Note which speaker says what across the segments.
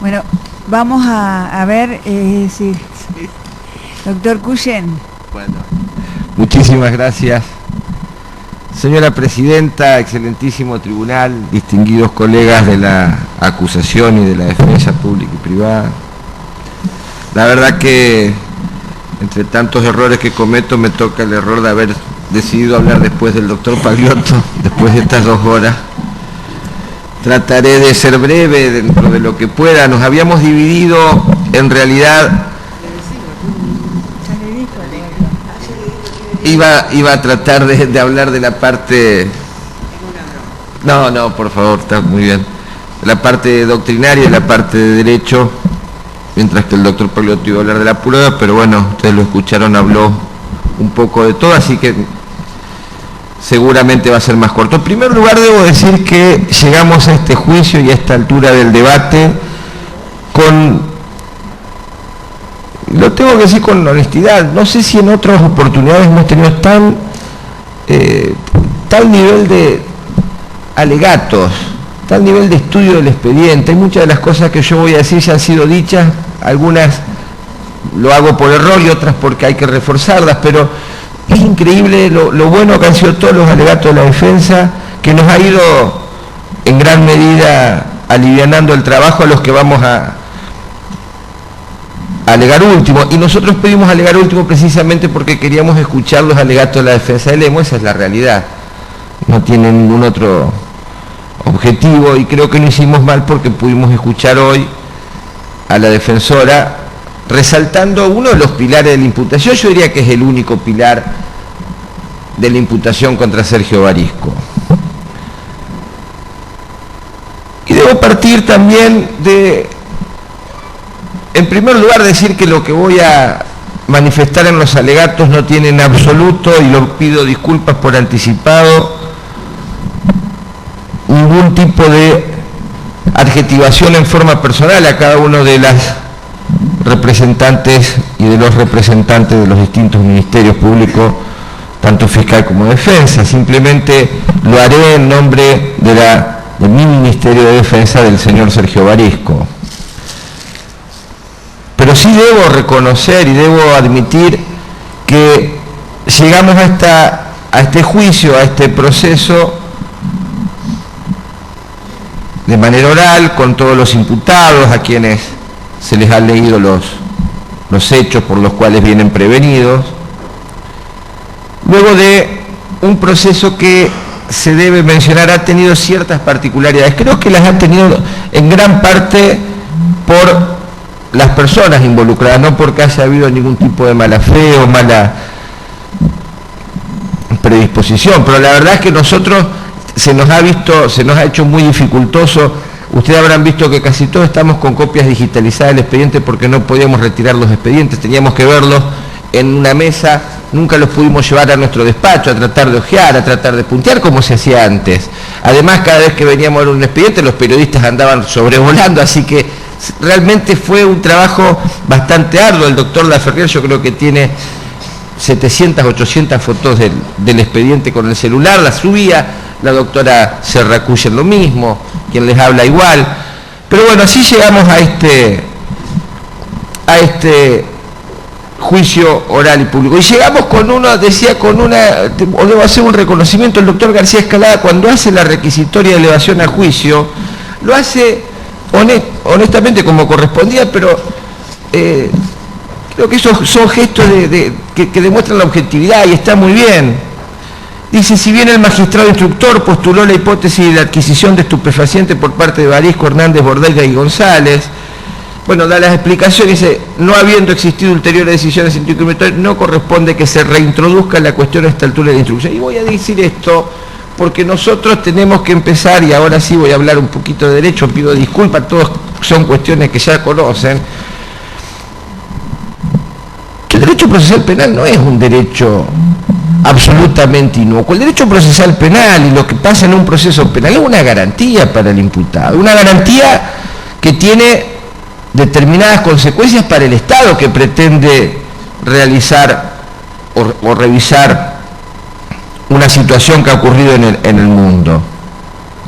Speaker 1: Bueno, vamos a ver, sí. Doctor Cuyen.
Speaker 2: Bueno, muchísimas gracias. Señora Presidenta, excelentísimo tribunal, distinguidos colegas de la acusación y de la defensa pública y privada. La verdad que entre tantos errores que cometo me toca el error de haber decidido hablar después del doctor Pagliotto, después de estas 2 horas. Trataré de ser breve dentro de lo que pueda. Nos habíamos dividido en realidad... Iba a tratar de hablar de la parte... No, por favor, está muy bien. La parte doctrinaria y la parte de derecho, mientras que el doctor Pagliotto iba a hablar de la prueba, pero bueno, ustedes lo escucharon, habló un poco de todo, así que seguramente va a ser más corto. En primer lugar, debo decir que llegamos a este juicio y a esta altura del debate con... Lo tengo que decir con honestidad, no sé si en otras oportunidades hemos tenido tal nivel de alegatos, tal nivel de estudio del expediente. Hay muchas de las cosas que yo voy a decir ya han sido dichas, algunas lo hago por error y otras porque hay que reforzarlas, pero es increíble lo bueno que han sido todos los alegatos de la defensa, que nos ha ido en gran medida alivianando el trabajo a los que vamos a alegar último, y nosotros pedimos alegar último precisamente porque queríamos escuchar los alegatos de la defensa de Lemo. Esa es la realidad, no tiene ningún otro objetivo, y creo que no hicimos mal porque pudimos escuchar hoy a la defensora resaltando uno de los pilares de la imputación. Yo diría que es el único pilar de la imputación contra Sergio Barisco. Y debo partir también de... En primer lugar, decir que lo que voy a manifestar en los alegatos no tiene en absoluto, y lo pido disculpas por anticipado, ningún tipo de adjetivación en forma personal a cada uno de las representantes y de los representantes de los distintos ministerios públicos, tanto fiscal como defensa. Simplemente lo haré en nombre de mi Ministerio de Defensa, del señor Sergio Barisco. Pero sí debo reconocer y debo admitir que llegamos a este juicio, a este proceso, de manera oral, con todos los imputados, a quienes se les han leído los hechos por los cuales vienen prevenidos, luego de un proceso que, se debe mencionar, ha tenido ciertas particularidades. Creo que las ha tenido en gran parte por las personas involucradas, no porque haya habido ningún tipo de mala fe o mala predisposición, pero la verdad es que nosotros se nos ha hecho muy dificultoso. Ustedes habrán visto que casi todos estamos con copias digitalizadas del expediente porque no podíamos retirar los expedientes, teníamos que verlos en una mesa, nunca los pudimos llevar a nuestro despacho a tratar de ojear, a tratar de puntear como se hacía antes. Además, cada vez que veníamos a ver un expediente, los periodistas andaban sobrevolando, así que realmente fue un trabajo bastante arduo. El doctor Laferrier yo creo que tiene 700, 800 fotos del expediente con el celular, la subía, la doctora Serracuyen lo mismo, quien les habla igual. Pero bueno, así llegamos a este juicio oral y público. Y llegamos con o debo hacer un reconocimiento, el doctor García Escalada, cuando hace la requisitoria de elevación a juicio, lo hace honestamente como correspondía, pero creo que esos son gestos que demuestran la objetividad y está muy bien. Dice: si bien el magistrado instructor postuló la hipótesis de la adquisición de estupefacientes por parte de Barisco, Hernández, Bordeira y González, bueno, da las explicaciones, dice: no habiendo existido ulteriores decisiones antiincriminatorias, no corresponde que se reintroduzca la cuestión a esta altura de la instrucción. Y voy a decir esto porque nosotros tenemos que empezar, y ahora sí voy a hablar un poquito de derecho, pido disculpas, todos son cuestiones que ya conocen, que el derecho procesal penal no es un derecho absolutamente inocuo. El derecho procesal penal y lo que pasa en un proceso penal es una garantía para el imputado, una garantía que tiene determinadas consecuencias para el Estado que pretende realizar o revisar una situación que ha ocurrido en el mundo,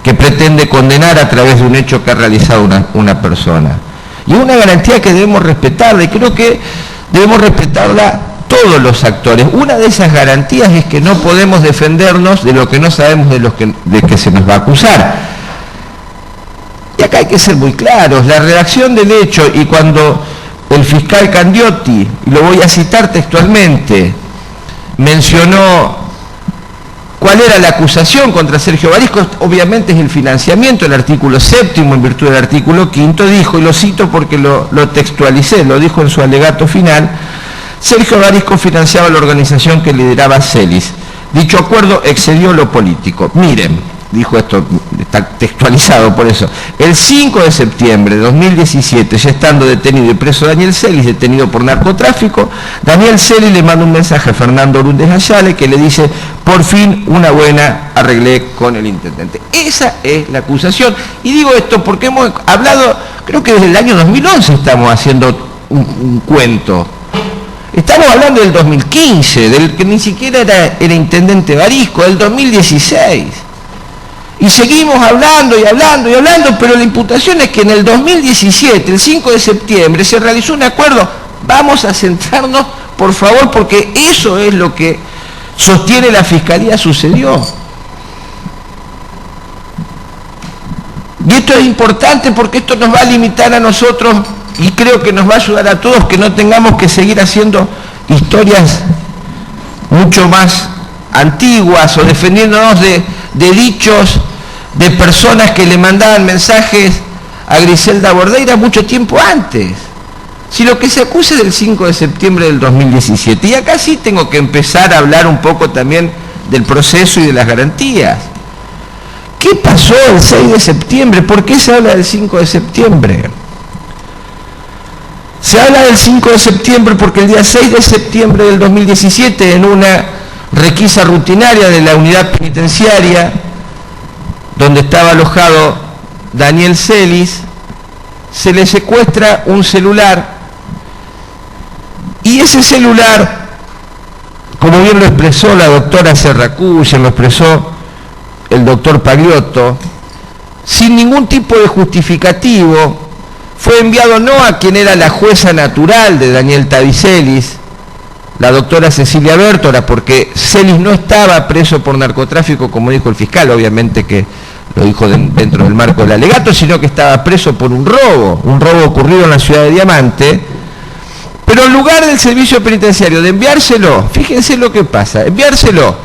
Speaker 2: que pretende condenar a través de un hecho que ha realizado una persona. Y es una garantía que debemos respetarla, y creo que debemos respetarla todos los actores. Una de esas garantías es que no podemos defendernos de lo que no sabemos de que se nos va a acusar. Y acá hay que ser muy claros, la redacción del hecho, y cuando el fiscal Candiotti, y lo voy a citar textualmente, mencionó cuál era la acusación contra Sergio Barisco, obviamente es el financiamiento, el artículo 7º, en virtud del artículo 5º, dijo, y lo cito porque lo textualicé, lo dijo en su alegato final: Sergio Barisco financiaba la organización que lideraba Celis. Dicho acuerdo excedió lo político. Miren, dijo esto, está textualizado por eso. El 5 de septiembre de 2017, ya estando detenido y preso Daniel Celis, detenido por narcotráfico, Daniel Celis le manda un mensaje a Fernando Orúndez Ayala que le dice: por fin una buena, arreglé con el intendente. Esa es la acusación. Y digo esto porque hemos hablado, creo que desde el año 2011 estamos haciendo un cuento. Estamos hablando del 2015, del que ni siquiera era intendente Barisco, del 2016. Y seguimos hablando y hablando y hablando, pero la imputación es que en el 2017, el 5 de septiembre, se realizó un acuerdo. Vamos a centrarnos, por favor, porque eso es lo que sostiene la Fiscalía sucedió. Y esto es importante porque esto nos va a limitar a nosotros, y creo que nos va a ayudar a todos, que no tengamos que seguir haciendo historias mucho más antiguas o defendiéndonos de dichos de personas que le mandaban mensajes a Griselda Bordeira mucho tiempo antes. Si lo que se acusa es del 5 de septiembre del 2017, y acá sí tengo que empezar a hablar un poco también del proceso y de las garantías. ¿Qué pasó el 6 de septiembre? ¿Por qué se habla del 5 de septiembre? Se habla del 5 de septiembre porque el día 6 de septiembre del 2017, en una requisa rutinaria de la unidad penitenciaria donde estaba alojado Daniel Celis, se le secuestra un celular, y ese celular, como bien lo expresó la doctora Serracuya, lo expresó el doctor Pagliotto, sin ningún tipo de justificativo, fue enviado no a quien era la jueza natural de Daniel Tavicelis, la doctora Cecilia Bértora, porque Celis no estaba preso por narcotráfico, como dijo el fiscal, obviamente que lo dijo dentro del marco del alegato, sino que estaba preso por un robo ocurrido en la ciudad de Diamante. Pero en lugar del servicio penitenciario de enviárselo, fíjense lo que pasa, enviárselo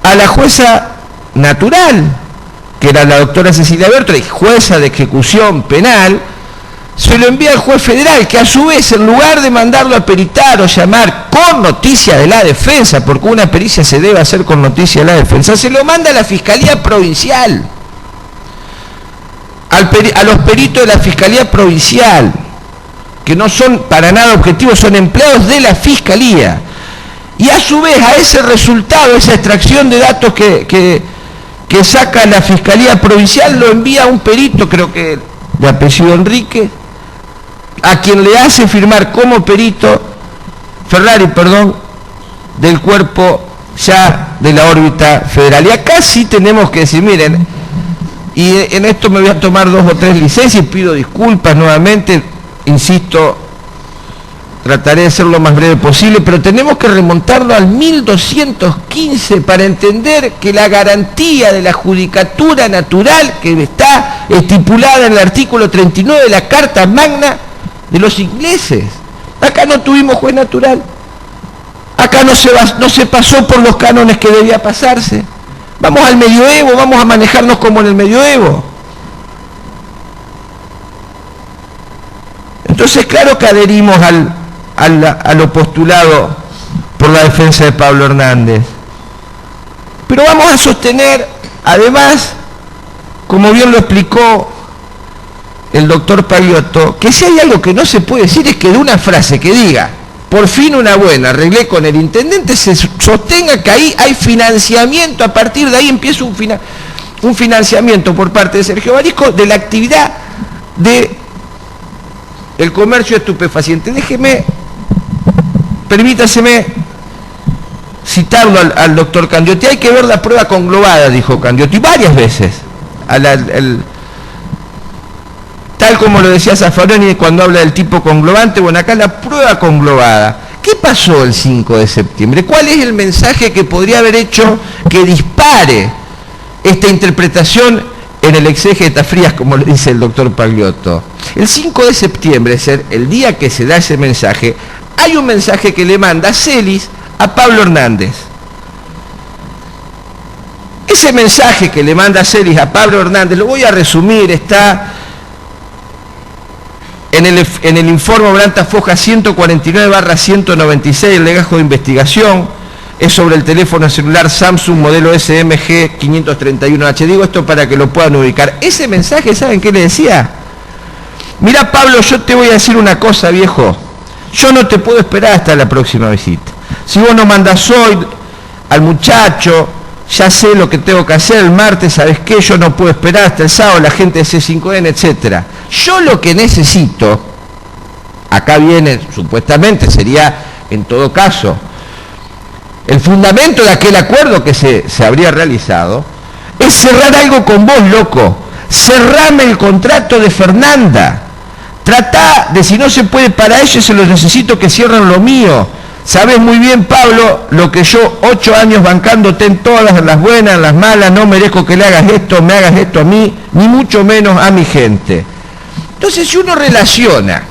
Speaker 2: a la jueza natural, que era la doctora Cecilia Bértora, jueza de ejecución penal, se lo envía al juez federal, que a su vez, en lugar de mandarlo a peritar o llamar con noticia de la defensa, porque una pericia se debe hacer con noticia de la defensa, se lo manda a la Fiscalía Provincial, a los peritos de la Fiscalía Provincial, que no son para nada objetivos, son empleados de la Fiscalía. Y a su vez, a ese resultado, esa extracción de datos que saca la Fiscalía Provincial, lo envía a un perito, creo que de apellido Enrique, a quien le hace firmar como perito Ferrari, del cuerpo ya de la órbita federal. Y acá sí tenemos que decir, miren, y en esto me voy a tomar 2 o 3 licencias y pido disculpas nuevamente, insisto, trataré de ser lo más breve posible, pero tenemos que remontarnos al 1215 para entender que la garantía de la judicatura natural que está estipulada en el artículo 39 de la Carta Magna de los ingleses. Acá no tuvimos juez natural. Acá no se pasó por los cánones que debía pasarse. Vamos al medioevo, vamos a manejarnos como en el medioevo. Entonces, claro que adherimos a lo postulado por la defensa de Pablo Hernández. Pero vamos a sostener, además, como bien lo explicó el doctor Pagliotto, que si hay algo que no se puede decir es que de una frase que diga, por fin una buena, arreglé con el intendente, se sostenga que ahí hay financiamiento, a partir de ahí empieza un financiamiento por parte de Sergio Barisco de la actividad del comercio de estupefacientes. Permítaseme citarlo al doctor Candiotti. Hay que ver la prueba conglobada, dijo Candiotti, varias veces. tal como lo decía Zaffaroni cuando habla del tipo conglobante, bueno, acá la prueba conglobada. ¿Qué pasó el 5 de septiembre? ¿Cuál es el mensaje que podría haber hecho que dispare esta interpretación en el exégeta Frías, como le dice el doctor Pagliotto? El 5 de septiembre, es el día que se da ese mensaje, hay un mensaje que le manda Celis a Pablo Hernández. Ese mensaje que le manda Celis a Pablo Hernández, lo voy a resumir, está en el informe Obranta Foja 149/196, el legajo de investigación, es sobre el teléfono celular Samsung modelo SMG 531H. Digo esto para que lo puedan ubicar. Ese mensaje, ¿saben qué le decía? Mirá, Pablo, yo te voy a decir una cosa, viejo. Yo no te puedo esperar hasta la próxima visita. Si vos no mandás hoy al muchacho, ya sé lo que tengo que hacer el martes, ¿sabes qué? Yo no puedo esperar hasta el sábado, la gente de C5N, etcétera. Yo lo que necesito, acá viene, supuestamente, sería, en todo caso, el fundamento de aquel acuerdo que se habría realizado, es cerrar algo con vos, loco. Cerrame el contrato de Fernanda. Tratá de, si no se puede para ellos, se los necesito que cierren lo mío. Sabes muy bien, Pablo, lo que yo 8 años bancándote en todas las buenas, en las malas, no merezco que le hagas esto, me hagas esto a mí, ni mucho menos a mi gente. Entonces, si uno relaciona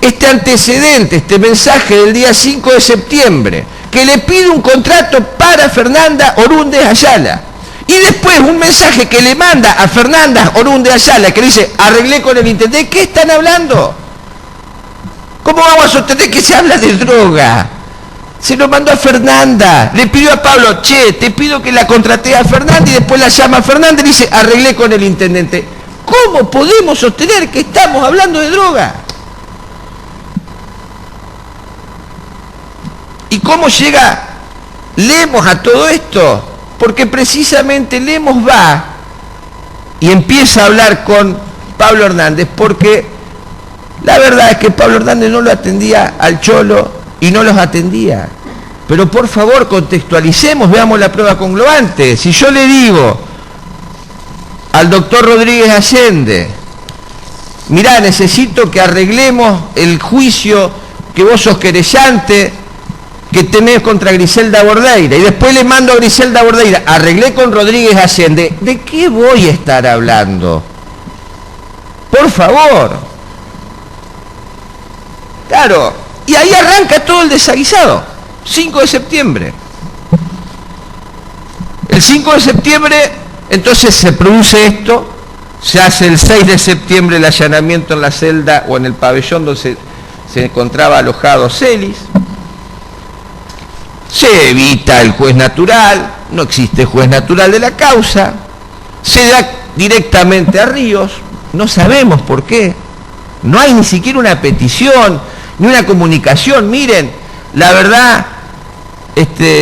Speaker 2: este antecedente, este mensaje del día 5 de septiembre, que le pide un contrato para Fernanda Orúndez Ayala, y después un mensaje que le manda a Fernanda Orúndez Ayala, que le dice, arreglé con el intendente, ¿qué están hablando? ¿Cómo vamos a sostener que se habla de droga? Se lo mandó a Fernanda, le pidió a Pablo, che, te pido que la contraté a Fernanda, y después la llama a Fernanda y dice, arreglé con el intendente. ¿Cómo podemos sostener que estamos hablando de droga? ¿Y cómo llega Lemos a todo esto? Porque precisamente Lemos va y empieza a hablar con Pablo Hernández, porque la verdad es que Pablo Hernández no lo atendía al Cholo y no los atendía. Pero por favor, contextualicemos, veamos la prueba conglobante. Si yo le digo al doctor Rodríguez Allende, mirá, necesito que arreglemos el juicio que vos sos querellante que tenés contra Griselda Bordeira, y después le mando a Griselda Bordeira, arreglé con Rodríguez Allende, ¿de qué voy a estar hablando? Por favor. Claro, y ahí arranca todo el desaguisado. 5 de septiembre. El 5 de septiembre, entonces se produce esto, se hace el 6 de septiembre el allanamiento en la celda o en el pabellón donde se encontraba alojado Celis. Se evita el juez natural, no existe juez natural de la causa, se da directamente a Ríos, no sabemos por qué, no hay ni siquiera una petición, ni una comunicación. Miren, la verdad,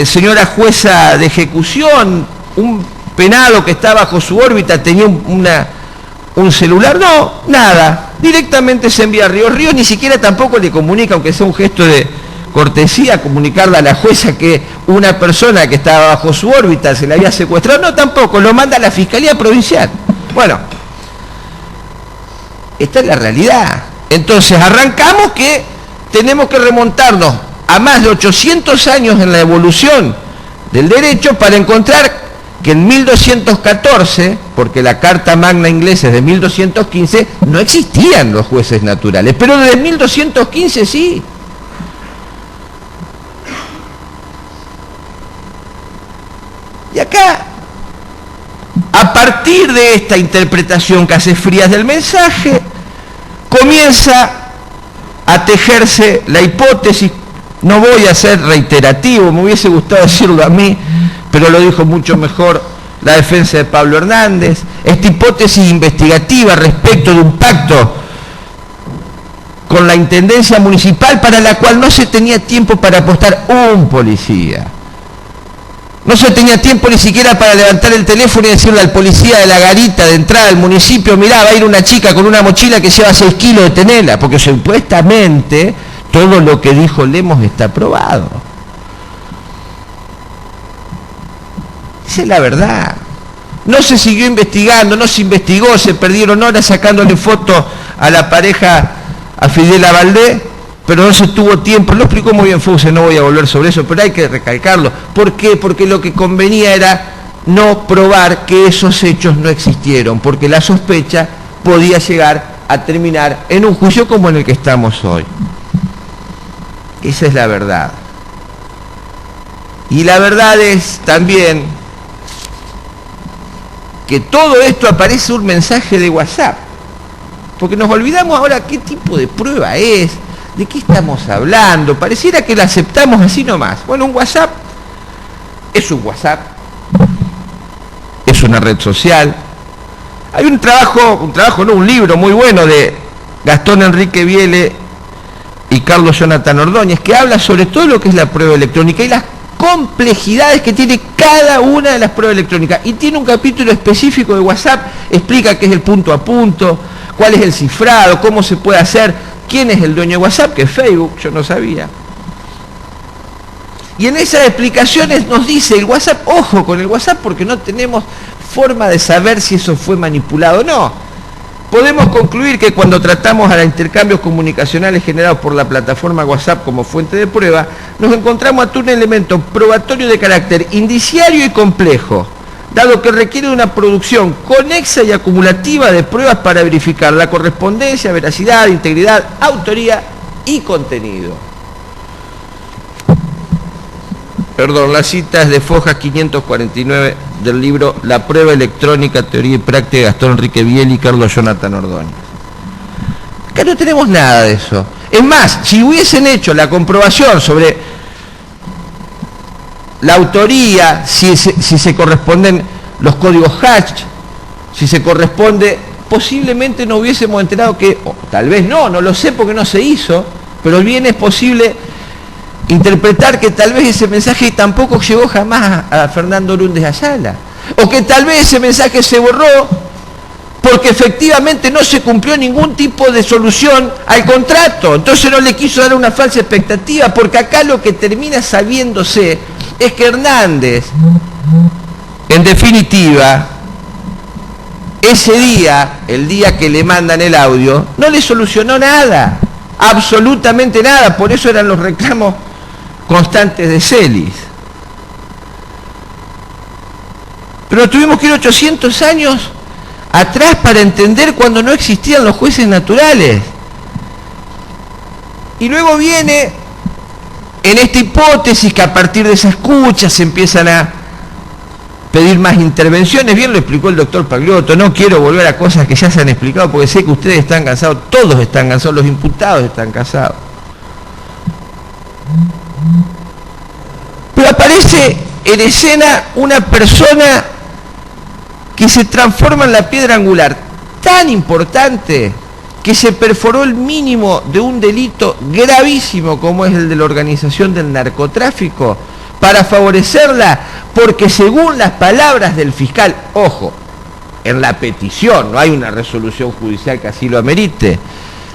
Speaker 2: señora jueza de ejecución, un penado que está bajo su órbita tenía un celular, no, nada, directamente se envía a Ríos. Ríos ni siquiera tampoco le comunica, aunque sea un gesto de cortesía, comunicarle a la jueza que una persona que estaba bajo su órbita se la había secuestrado, no, tampoco, lo manda a la Fiscalía Provincial. Bueno, esta es la realidad. Entonces arrancamos que tenemos que remontarnos a más de 800 años en la evolución del derecho para encontrar que en 1214, porque la Carta Magna inglesa es de 1215, no existían los jueces naturales, pero desde 1215 sí. Y acá, a partir de esta interpretación que hace Frías del mensaje, comienza a tejerse la hipótesis. No voy a ser reiterativo, me hubiese gustado decirlo a mí, pero lo dijo mucho mejor la defensa de Pablo Hernández. Esta hipótesis investigativa respecto de un pacto con la Intendencia Municipal para la cual no se tenía tiempo para apostar un policía. No se tenía tiempo ni siquiera para levantar el teléfono y decirle al policía de la garita de entrada al municipio, mirá, va a ir una chica con una mochila que lleva 6 kilos de tenela, porque supuestamente todo lo que dijo Lemos está probado. Esa es la verdad. No se siguió investigando, no se investigó, se perdieron horas sacándole fotos a la pareja, a Fidel Valdés, pero no se tuvo tiempo. Lo explicó muy bien Fuse, no voy a volver sobre eso, pero hay que recalcarlo. ¿Por qué? Porque lo que convenía era no probar que esos hechos no existieron, porque la sospecha podía llegar a terminar en un juicio como en el que estamos hoy. Esa es la verdad. Y la verdad es también que todo esto aparece un mensaje de WhatsApp, porque nos olvidamos ahora qué tipo de prueba es, de qué estamos hablando. Pareciera que la aceptamos así nomás. Bueno, un WhatsApp es un WhatsApp, es una red social. Hay un libro muy bueno de Gastón Enrique Vielle y Carlos Jonathan Ordóñez, que habla sobre todo lo que es la prueba electrónica y las complejidades que tiene cada una de las pruebas electrónicas. Y tiene un capítulo específico de WhatsApp, explica qué es el punto a punto, cuál es el cifrado, cómo se puede hacer, quién es el dueño de WhatsApp, que es Facebook, yo no sabía. Y en esas explicaciones nos dice el WhatsApp, ojo con el WhatsApp, porque no tenemos forma de saber si eso fue manipulado o no. Podemos concluir que cuando tratamos a los intercambios comunicacionales generados por la plataforma WhatsApp como fuente de prueba, nos encontramos ante un elemento probatorio de carácter indiciario y complejo, dado que requiere una producción conexa y acumulativa de pruebas para verificar la correspondencia, veracidad, integridad, autoría y contenido. Perdón, la cita es de Fojas 549 del libro La prueba electrónica, teoría y práctica de Gastón Enrique Vielle y Carlos Jonathan Ordóñez. Acá no tenemos nada de eso. Es más, si hubiesen hecho la comprobación sobre la autoría, si se corresponden los códigos hash, si se corresponde, posiblemente no hubiésemos enterado que, o tal vez no lo sé porque no se hizo, pero bien es posible interpretar que tal vez ese mensaje tampoco llegó jamás a Fernando Orúndez Ayala, o que tal vez ese mensaje se borró porque efectivamente no se cumplió ningún tipo de solución al contrato, entonces no le quiso dar una falsa expectativa, porque acá lo que termina sabiéndose es que Hernández, en definitiva, ese día, el día que le mandan el audio, no le solucionó nada, absolutamente nada. Por eso eran los reclamos constantes de Celis. Pero tuvimos que ir 800 años atrás para entender cuando no existían los jueces naturales. Y luego viene en esta hipótesis que a partir de esa escucha se empiezan a pedir más intervenciones. Bien lo explicó el doctor Pagliotto, no quiero volver a cosas que ya se han explicado porque sé que ustedes están cansados, todos están cansados, los imputados están cansados. Pero aparece en escena una persona que se transforma en la piedra angular tan importante que se perforó el mínimo de un delito gravísimo como es el de la organización del narcotráfico para favorecerla, porque según las palabras del fiscal, ojo, en la petición, no hay una resolución judicial que así lo amerite,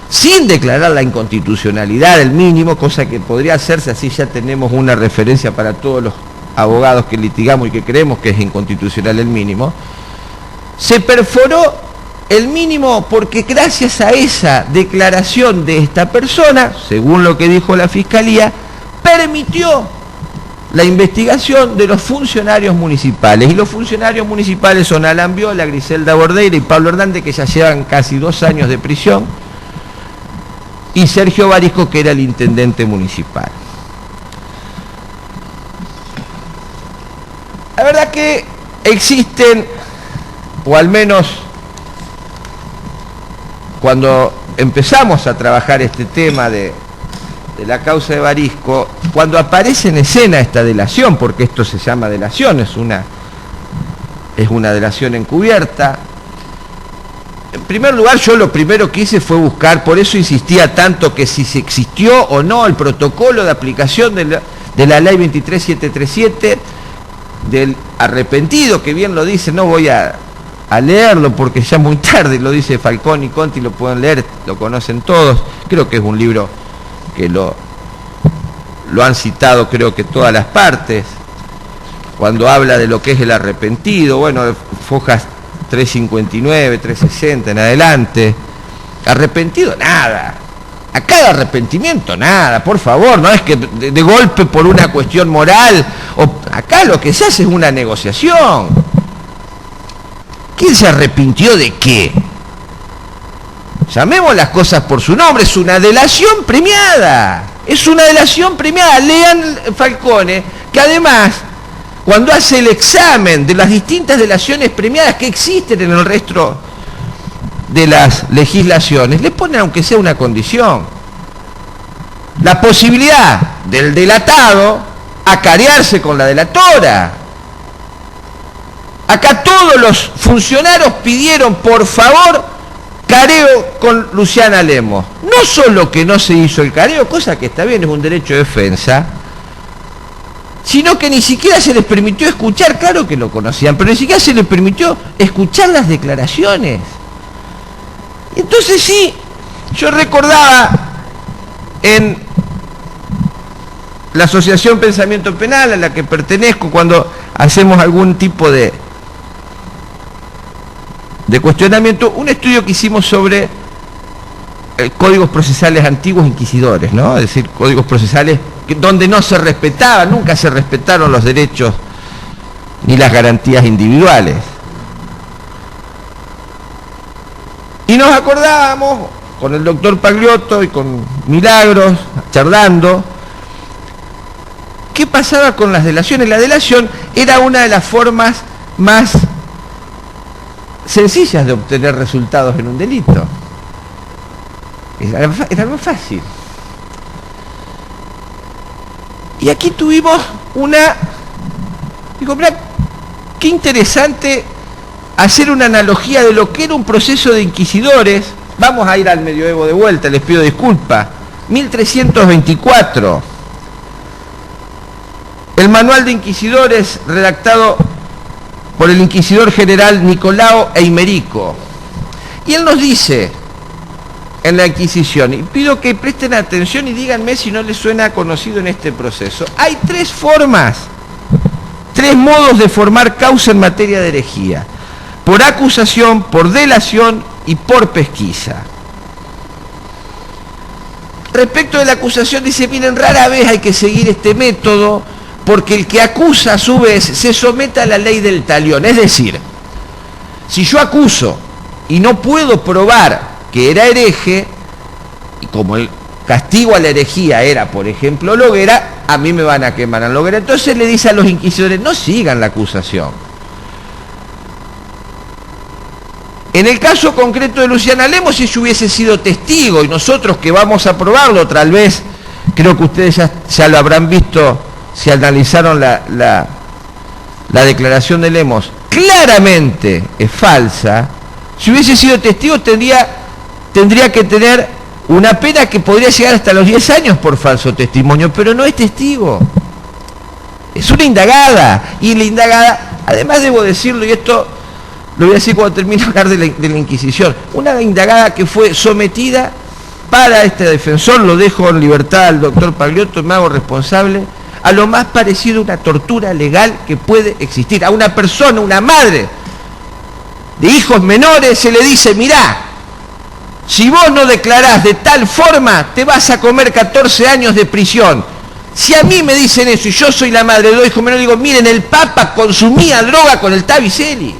Speaker 2: sin declarar la inconstitucionalidad del mínimo, cosa que podría hacerse, así ya tenemos una referencia para todos los abogados que litigamos y que creemos que es inconstitucional el mínimo, se perforó el mínimo porque gracias a esa declaración de esta persona, según lo que dijo la Fiscalía, permitió la investigación de los funcionarios municipales. Y los funcionarios municipales son Alan Viola, Griselda Bordeira y Pablo Hernández, que ya llevan casi 2 años de prisión, y Sergio Barisco, que era el intendente municipal. La verdad que existen, o al menos cuando empezamos a trabajar este tema de la causa de Barisco, cuando aparece en escena esta delación, porque esto se llama delación, es una delación encubierta. En primer lugar, yo lo primero que hice fue buscar, por eso insistía tanto que si se existió o no el protocolo de aplicación de la ley 23737 del arrepentido, que bien lo dice, no voy a leerlo porque ya muy tarde, lo dice Falcón y Conti, lo pueden leer, lo conocen todos, creo que es un libro que lo han citado creo que todas las partes, cuando habla de lo que es el arrepentido, bueno, fojas 359, 360 en adelante. Arrepentido, nada. Acá de arrepentimiento, nada, por favor, no es que de golpe por una cuestión moral, acá lo que se hace es una negociación. ¿Quién se arrepintió de qué? Llamemos las cosas por su nombre, es una delación premiada. Es una delación premiada. Lean Falcone, que además, cuando hace el examen de las distintas delaciones premiadas que existen en el resto de las legislaciones, le pone aunque sea una condición: la posibilidad del delatado acarearse con la delatora. Acá todos los funcionarios pidieron, por favor, careo con Luciana Lemos. No solo que no se hizo el careo, cosa que está bien, es un derecho de defensa, sino que ni siquiera se les permitió escuchar, claro que lo conocían, pero ni siquiera se les permitió escuchar las declaraciones. Entonces sí, yo recordaba en la Asociación Pensamiento Penal a la que pertenezco, cuando hacemos algún tipo de cuestionamiento, un estudio que hicimos sobre códigos procesales antiguos inquisidores, ¿no? Es decir, códigos procesales donde no se respetaban, nunca se respetaron los derechos ni las garantías individuales. Y nos acordábamos con el doctor Pagliotto y con Milagros, charlando, qué pasaba con las delaciones. La delación era una de las formas más sencillas de obtener resultados en un delito. Era más fácil. Y aquí tuvimos digo, mirá, qué interesante hacer una analogía de lo que era un proceso de inquisidores. Vamos a ir al medioevo de vuelta, les pido disculpas. 1324. El manual de inquisidores redactado por el inquisidor general Nicolao Eimerico. Y él nos dice en la Inquisición, y pido que presten atención y díganme si no les suena conocido en este proceso: hay tres formas, tres modos de formar causa en materia de herejía: por acusación, por delación y por pesquisa. Respecto de la acusación dice, miren, rara vez hay que seguir este método, porque el que acusa a su vez se somete a la ley del talión. Es decir, si yo acuso y no puedo probar que era hereje, y como el castigo a la herejía era, por ejemplo, la hoguera, a mí me van a quemar en la hoguera. Entonces le dice a los inquisidores, no sigan la acusación. En el caso concreto de Luciana Lemos, si ella hubiese sido testigo, y nosotros que vamos a probarlo, tal vez, creo que ustedes ya lo habrán visto si analizaron la declaración de Lemos, claramente es falsa. Si hubiese sido testigo tendría que tener una pena que podría llegar hasta los 10 años por falso testimonio, pero no es testigo. Es una indagada, y la indagada, además debo decirlo, y esto lo voy a decir cuando termine de hablar de la Inquisición, una indagada que fue sometida para este defensor, lo dejo en libertad al doctor Pagliotto, me hago responsable, a lo más parecido a una tortura legal que puede existir. A una persona, una madre de hijos menores, se le dice, mirá, si vos no declarás de tal forma, te vas a comer 14 años de prisión. Si a mí me dicen eso y yo soy la madre de dos hijos menores, digo, miren, el Papa consumía droga con el Tavicelli,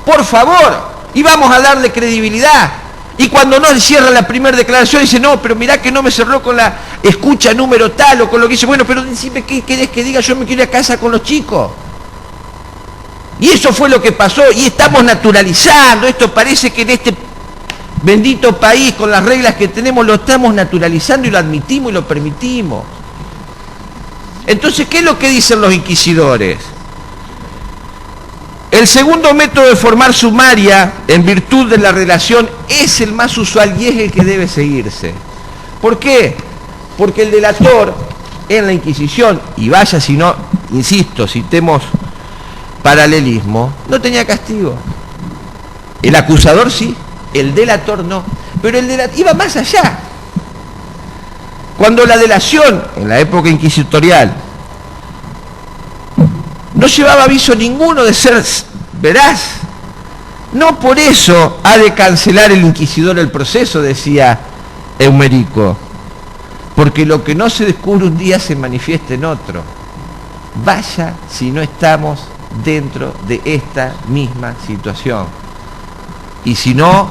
Speaker 2: por favor, y vamos a darle credibilidad. Y cuando no cierra la primera declaración, dice, no, pero mirá que no me cerró con la escucha número tal, o con lo que dice, bueno, pero decime qué querés que diga, yo me quiero ir a casa con los chicos. Y eso fue lo que pasó, y estamos naturalizando, esto parece que en este bendito país, con las reglas que tenemos, lo estamos naturalizando y lo admitimos y lo permitimos. Entonces, ¿qué es lo que dicen los inquisidores? El segundo método de formar sumaria en virtud de la relación es el más usual y es el que debe seguirse. ¿Por qué? Porque el delator en la Inquisición, y vaya si no, insisto, citemos paralelismo, no tenía castigo. El acusador sí, el delator no, pero el delator iba más allá. Cuando la delación, en la época inquisitorial, no llevaba aviso ninguno de ser veraz. No por eso ha de cancelar el inquisidor el proceso, decía Eumerico, porque lo que no se descubre un día se manifiesta en otro. Vaya si no estamos dentro de esta misma situación. Y si no,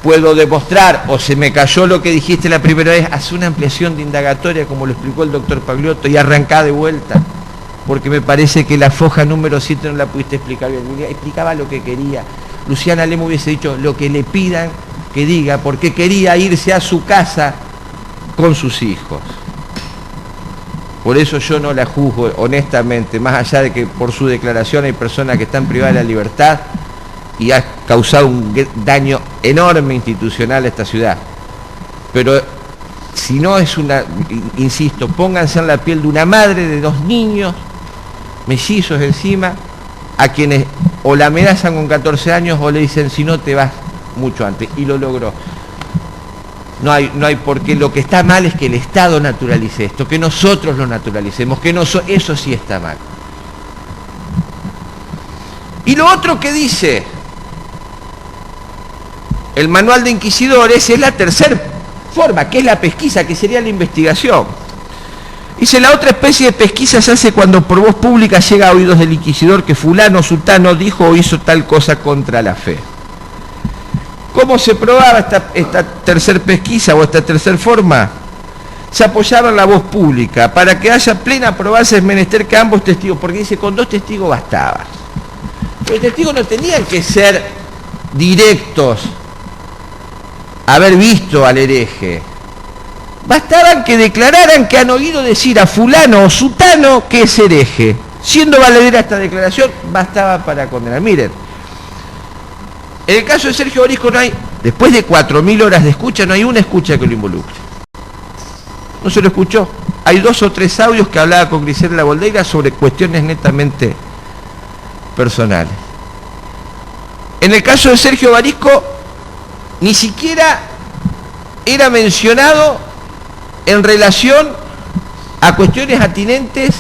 Speaker 2: puedo demostrar, o se me cayó lo que dijiste la primera vez, hace una ampliación de indagatoria, como lo explicó el doctor Pagliotto, y arrancá de vuelta, porque me parece que la foja número 7 no la pudiste explicar bien. Explicaba lo que quería. Luciana Lemo hubiese dicho lo que le pidan que diga, porque quería irse a su casa con sus hijos. Por eso yo no la juzgo, honestamente, más allá de que por su declaración hay personas que están privadas de la libertad y ha causado un daño enorme institucional a esta ciudad. Pero si no es una, insisto, pónganse en la piel de una madre de 2 niños, mellizos encima, a quienes o la amenazan con 14 años o le dicen si no te vas mucho antes, y lo logró. No hay por qué. Lo que está mal es que el Estado naturalice esto, que nosotros lo naturalicemos, que eso sí está mal. Y lo otro que dice el manual de inquisidores es la tercera forma, que es la pesquisa, que sería la investigación. Dice, la otra especie de pesquisa se hace cuando por voz pública llega a oídos del inquisidor que fulano o sultano dijo o hizo tal cosa contra la fe. ¿Cómo se probaba esta tercera pesquisa o esta tercera forma? Se apoyaba en la voz pública. Para que haya plena probación es menester que ambos testigos, porque dice, con 2 testigos bastaba. Los testigos no tenían que ser directos, haber visto al hereje. Bastaban que declararan que han oído decir a fulano o sutano que es hereje. Siendo valedera esta declaración, bastaba para condenar. Miren, en el caso de Sergio Barisco no hay, después de 4.000 horas de escucha, no hay una escucha que lo involucre. No se lo escuchó. Hay 2 o 3 audios que hablaba con Griselda Boldeira sobre cuestiones netamente personales. En el caso de Sergio Barisco, ni siquiera era mencionado en relación a cuestiones atinentes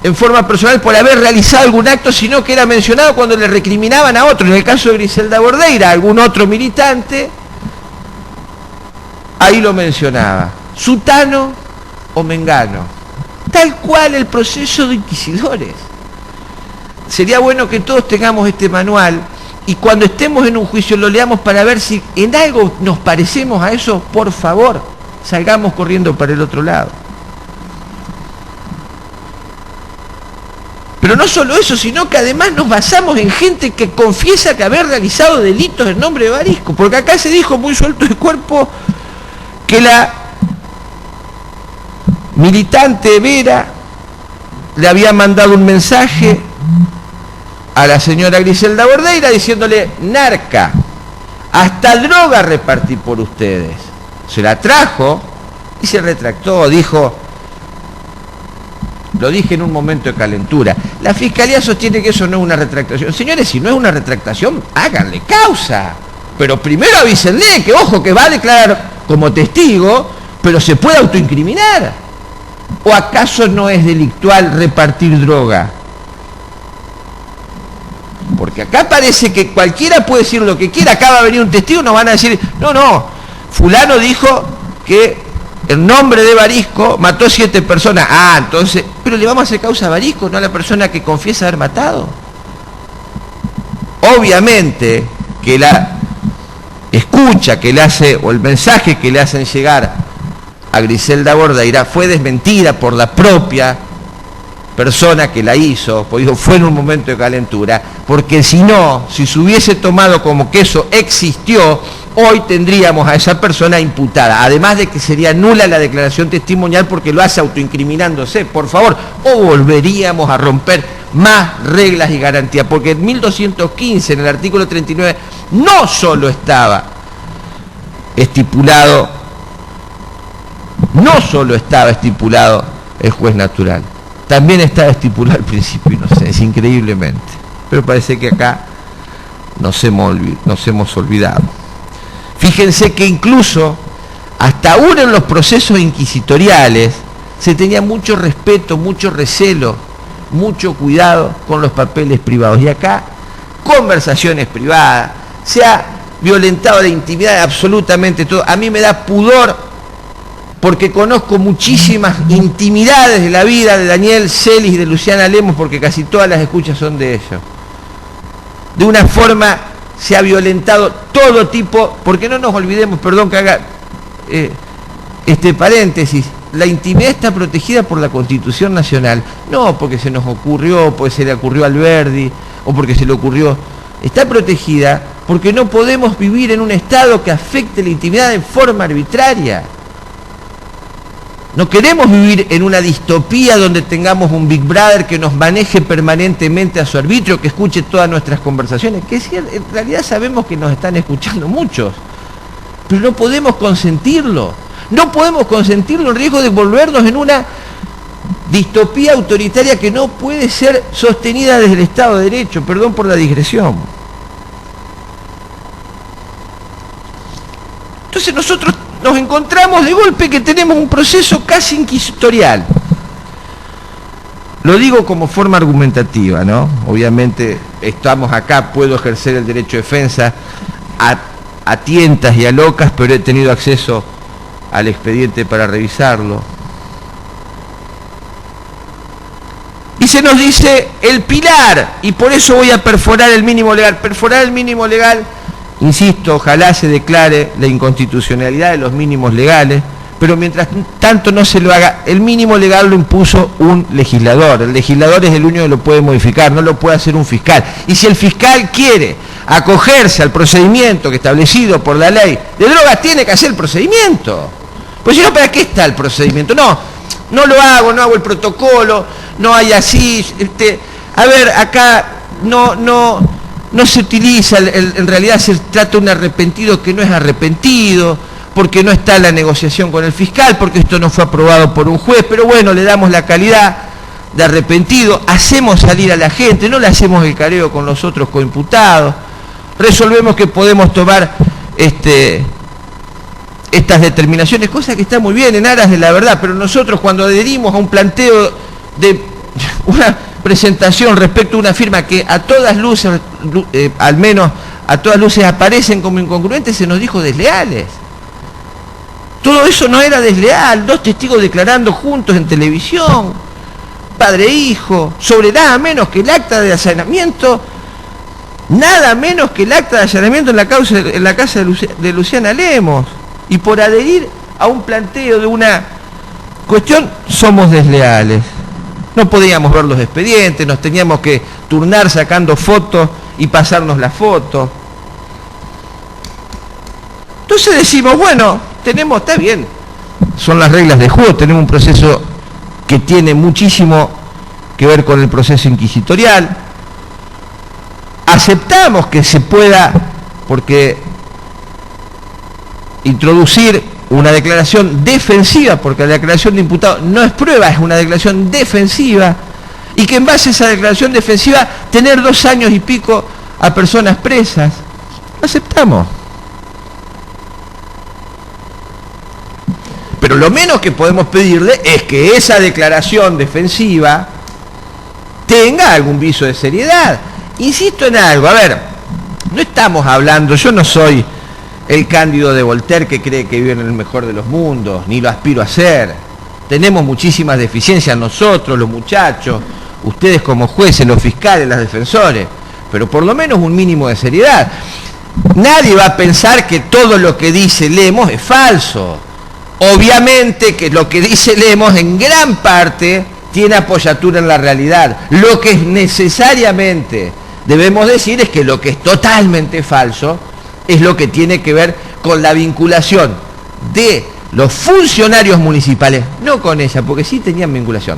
Speaker 2: en forma personal por haber realizado algún acto, sino que era mencionado cuando le recriminaban a otro. En el caso de Griselda Boldeira, algún otro militante, ahí lo mencionaba. Sutano o mengano. Tal cual el proceso de inquisidores. Sería bueno que todos tengamos este manual y cuando estemos en un juicio lo leamos para ver si en algo nos parecemos a eso. Por favor, salgamos corriendo para el otro lado. Pero no solo eso, sino que además nos basamos en gente que confiesa que haber realizado delitos en nombre de Barisco, porque acá se dijo muy suelto de cuerpo que la militante Vera le había mandado un mensaje a la señora Griselda Boldeira diciéndole: narca, hasta droga repartí por ustedes. Se la trajo y se retractó, dijo: lo dije en un momento de calentura. La Fiscalía sostiene que eso no es una retractación. Señores, si no es una retractación, háganle causa. Pero primero avísenle que, ojo, que va a declarar como testigo, pero se puede autoincriminar. ¿O acaso no es delictual repartir droga? Porque acá parece que cualquiera puede decir lo que quiera. Acá va a venir un testigo y nos van a decir: no, fulano dijo que en nombre de Barisco mató 7 personas. Ah, entonces, pero le vamos a hacer causa a Barisco, no a la persona que confiesa haber matado. Obviamente que la escucha que le hace, o el mensaje que le hacen llegar a Griselda Boldeira fue desmentida por la propia persona que la hizo, pues dijo, fue en un momento de calentura, porque si no, si se hubiese tomado como que eso existió, hoy tendríamos a esa persona imputada, además de que sería nula la declaración testimonial porque lo hace autoincriminándose, por favor, o volveríamos a romper más reglas y garantías, porque en 1215, en el artículo 39, no solo estaba estipulado el juez natural, también estaba estipulado el principio de inocencia, increíblemente, pero parece que acá nos hemos olvidado. Fíjense que incluso, hasta aún en los procesos inquisitoriales, se tenía mucho respeto, mucho recelo mucho cuidado con los papeles privados. Y acá, conversaciones privadas, se ha violentado la intimidad de absolutamente todo. A mí me da pudor porque conozco muchísimas intimidades de la vida de Daniel Celis y de Luciana Lemos, porque casi todas las escuchas son de ellos. De una forma se ha violentado todo tipo, porque no nos olvidemos, perdón que haga este paréntesis, la intimidad está protegida por la Constitución Nacional, no porque se nos ocurrió, porque se le ocurrió a Alberdi, o porque se le ocurrió, está protegida porque no podemos vivir en un Estado que afecte la intimidad de forma arbitraria. No queremos vivir en una distopía donde tengamos un Big Brother que nos maneje permanentemente a su arbitrio, que escuche todas nuestras conversaciones, que en realidad sabemos que nos están escuchando muchos, pero no podemos consentirlo. No podemos consentirlo en riesgo de volvernos en una distopía autoritaria que no puede ser sostenida desde el Estado de Derecho. Perdón por la digresión. Entonces nosotros nos encontramos de golpe que tenemos un proceso casi inquisitorial. Lo digo como forma argumentativa, ¿no? Obviamente estamos acá, puedo ejercer el derecho de defensa a tientas y a locas, pero he tenido acceso al expediente para revisarlo. Y se nos dice el pilar, y por eso voy a perforar el mínimo legal. Perforar el mínimo legal, insisto, ojalá se declare la inconstitucionalidad de los mínimos legales, pero mientras tanto no se lo haga, el mínimo legal lo impuso un legislador. El legislador es el único que lo puede modificar, no lo puede hacer un fiscal. Y si el fiscal quiere acogerse al procedimiento que establecido por la ley de drogas, tiene que hacer el procedimiento. Pues si no, ¿para qué está el procedimiento? No lo hago, no hago el protocolo, no hay así. A ver, acá no se utiliza, en realidad se trata de un arrepentido que no es arrepentido, porque no está la negociación con el fiscal, porque esto no fue aprobado por un juez, pero bueno, le damos la calidad de arrepentido, hacemos salir a la gente, no le hacemos el careo con los otros coimputados, resolvemos que podemos tomar estas determinaciones, cosa que está muy bien en aras de la verdad, pero nosotros cuando adherimos a un planteo de una presentación respecto a una firma que a todas luces, al menos a todas luces aparecen como incongruentes, se nos dijo desleales. Todo eso no era desleal, 2 testigos declarando juntos en televisión, padre e hijo, sobre nada menos que el acta de allanamiento, nada menos que el acta de allanamiento en la casa de Luciana Lemos. Y por adherir a un planteo de una cuestión, somos desleales. No podíamos ver los expedientes, nos teníamos que turnar sacando fotos y pasarnos la foto. Entonces decimos, bueno, está bien, son las reglas de juego, tenemos un proceso que tiene muchísimo que ver con el proceso inquisitorial. Aceptamos que se pueda, porque introducir una declaración defensiva, porque la declaración de imputado no es prueba, es una declaración defensiva, y que en base a esa declaración defensiva tener 2 años y pico a personas presas. Aceptamos. Pero lo menos que podemos pedirle es que esa declaración defensiva tenga algún viso de seriedad. Insisto en algo, a ver, no estamos hablando, yo no soy el Cándido de Voltaire que cree que vive en el mejor de los mundos, ni lo aspiro a ser. Tenemos muchísimas deficiencias nosotros, los muchachos, ustedes como jueces, los fiscales, los defensores, pero por lo menos un mínimo de seriedad. Nadie va a pensar que todo lo que dice Lemos es falso. Obviamente que lo que dice Lemos en gran parte tiene apoyatura en la realidad. Lo que necesariamente debemos decir es que lo que es totalmente falso es lo que tiene que ver con la vinculación de los funcionarios municipales, no con ella, porque sí tenían vinculación,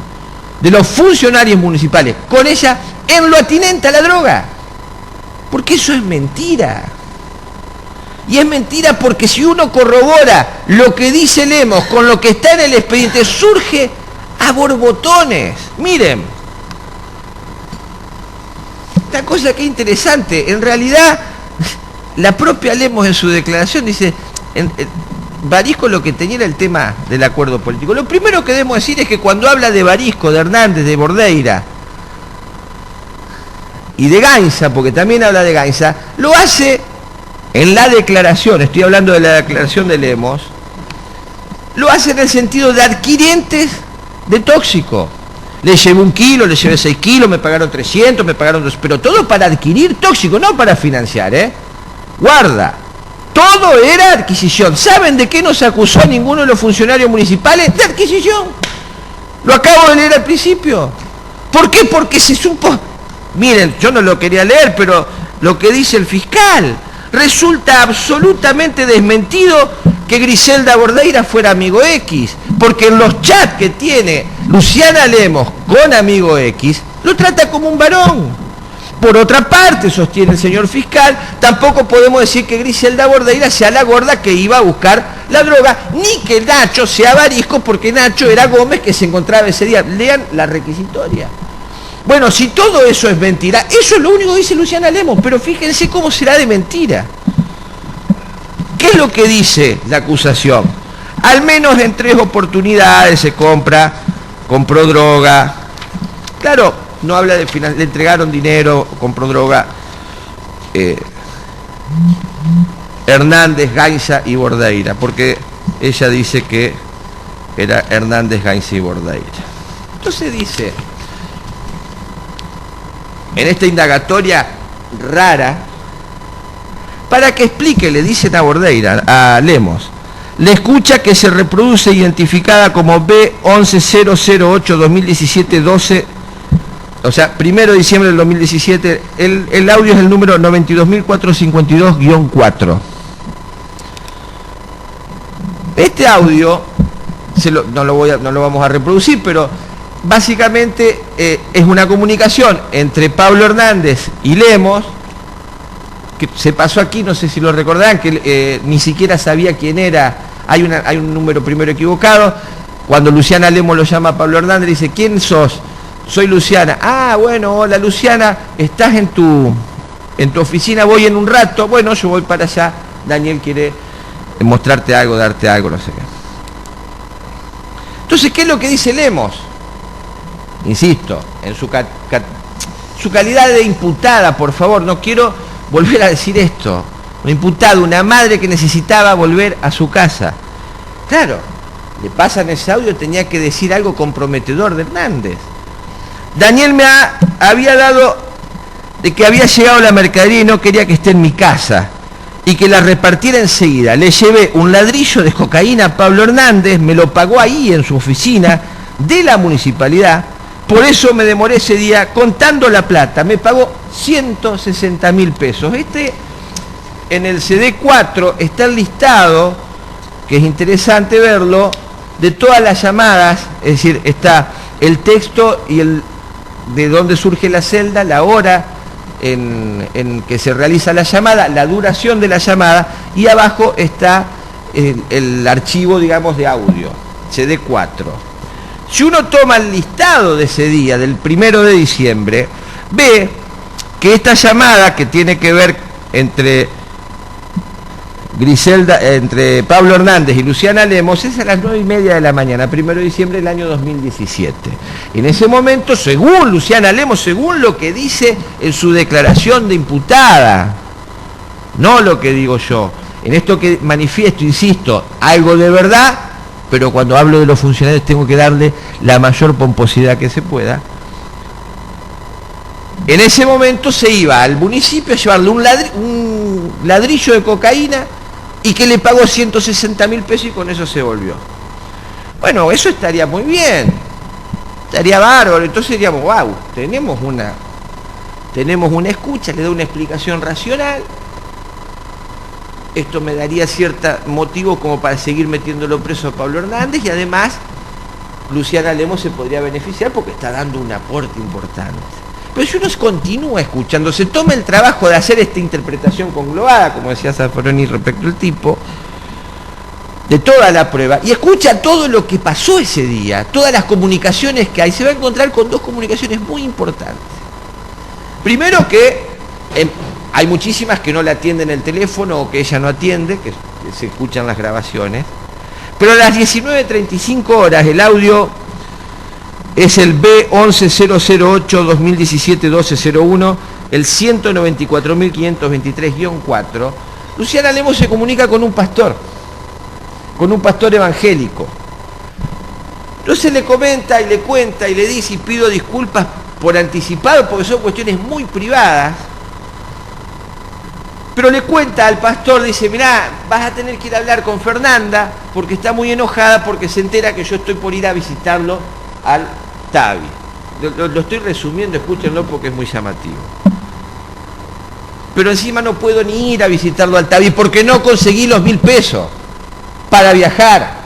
Speaker 2: de los funcionarios municipales con ella en lo atinente a la droga. Porque eso es mentira. Y es mentira porque si uno corrobora lo que dice Lemos con lo que está en el expediente, surge a borbotones. Miren, esta cosa que interesante, en realidad la propia Lemos en su declaración dice, Barisco lo que tenía era el tema del acuerdo político. Lo primero que debemos decir es que cuando habla de Barisco, de Hernández, de Bordeira, y de Gainza, porque también habla de Gainza, lo hace en la declaración, estoy hablando de la declaración de Lemos, lo hace en el sentido de adquirientes de tóxico. Le llevé 1 kilo, le llevé 6 kilos, me pagaron 300, me pagaron 200, pero todo para adquirir tóxico, no para financiar, ¿eh? Guarda, todo era adquisición. ¿Saben de qué nos acusó ninguno de los funcionarios municipales? De adquisición. Lo acabo de leer al principio. ¿Por qué? Porque se supo... Miren, yo no lo quería leer, pero lo que dice el fiscal, resulta absolutamente desmentido que Griselda Bordeira fuera amigo X, porque en los chats que tiene Luciana Lemos con amigo X, lo trata como un varón. Por otra parte, sostiene el señor fiscal, tampoco podemos decir que Griselda Bordeira sea la gorda que iba a buscar la droga, ni que Nacho sea Barisco, porque Nacho era Gómez que se encontraba ese día. Lean la requisitoria. Bueno, si todo eso es mentira, eso es lo único que dice Luciana Lemos, pero fíjense cómo será de mentira. ¿Qué es lo que dice la acusación? Al menos en 3 oportunidades se compró droga. Claro, no habla de le entregaron dinero, compró droga. Hernández, Gainza y Bordeira, porque ella dice que era Hernández, Gainza y Bordeira. Entonces dice, en esta indagatoria rara, para que explique, le dicen a Bordeira, a Lemos, le escucha que se reproduce identificada como B11008-2017-12, o sea, 1 de diciembre del 2017, el audio es el número 92.452-4. Este audio, no lo vamos a reproducir, pero básicamente es una comunicación entre Pablo Hernández y Lemos, que se pasó aquí, no sé si lo recordarán, que ni siquiera sabía quién era, hay un número primero equivocado. Cuando Luciana Lemos lo llama a Pablo Hernández, dice, ¿quién sos? Soy Luciana. Ah, bueno, hola Luciana, ¿estás en tu oficina? Voy en un rato. Bueno, yo voy para allá. Daniel quiere mostrarte algo, darte algo, no sé qué. Entonces, ¿qué es lo que dice Lemos? Insisto, en su calidad de imputada, por favor, no quiero volver a decir esto. Una imputada, una madre que necesitaba volver a su casa. Claro, le pasan ese audio, tenía que decir algo comprometedor de Hernández. Daniel me había dado de que había llegado la mercadería y no quería que esté en mi casa y que la repartiera enseguida. Le llevé un ladrillo de cocaína a Pablo Hernández, me lo pagó ahí en su oficina de la municipalidad, por eso me demoré ese día contando la plata, me pagó 160.000 pesos. En el CD4 está el listado, que es interesante verlo, de todas las llamadas, es decir, está el texto y de dónde surge la celda, la hora en que se realiza la llamada, la duración de la llamada, y abajo está el archivo, digamos, de audio, CD4. Si uno toma el listado de ese día, del 1 de diciembre, ve que esta llamada que tiene que ver entre Pablo Hernández y Luciana Lemos es a las 9:30 de la mañana, 1 de diciembre del año 2017. En ese momento, según Luciana Lemos, según lo que dice en su declaración de imputada, no lo que digo yo, en esto que manifiesto, insisto, algo de verdad, pero cuando hablo de los funcionarios tengo que darle la mayor pomposidad que se pueda. En ese momento se iba al municipio a llevarle un ladrillo de cocaína y que le pagó 160.000 pesos y con eso se volvió. Bueno, eso estaría muy bien, estaría bárbaro. Entonces diríamos, wow, tenemos una escucha, le da una explicación racional. Esto me daría cierto motivo como para seguir metiéndolo preso a Pablo Hernández, y además Luciana Lemos se podría beneficiar porque está dando un aporte importante. Pero si uno continúa escuchando, se toma el trabajo de hacer esta interpretación conglobada, como decía Zaffaroni respecto al tipo, de toda la prueba, y escucha todo lo que pasó ese día, todas las comunicaciones que hay, se va a encontrar con dos comunicaciones muy importantes. Primero que hay muchísimas que no le atienden el teléfono o que ella no atiende, que se escuchan las grabaciones, pero a las 19:35 horas el audio es el B11008-2017-1201, el 194.523-4, Luciana Lemos se comunica con un pastor evangélico. Entonces le comenta y le cuenta y le dice, y pido disculpas por anticipado porque son cuestiones muy privadas, pero le cuenta al pastor, dice, mirá, vas a tener que ir a hablar con Fernanda porque está muy enojada porque se entera que yo estoy por ir a visitarlo al Tavi. Lo estoy resumiendo, escúchenlo porque es muy llamativo. Pero encima no puedo ni ir a visitarlo al Tavi porque no conseguí los 1.000 pesos para viajar.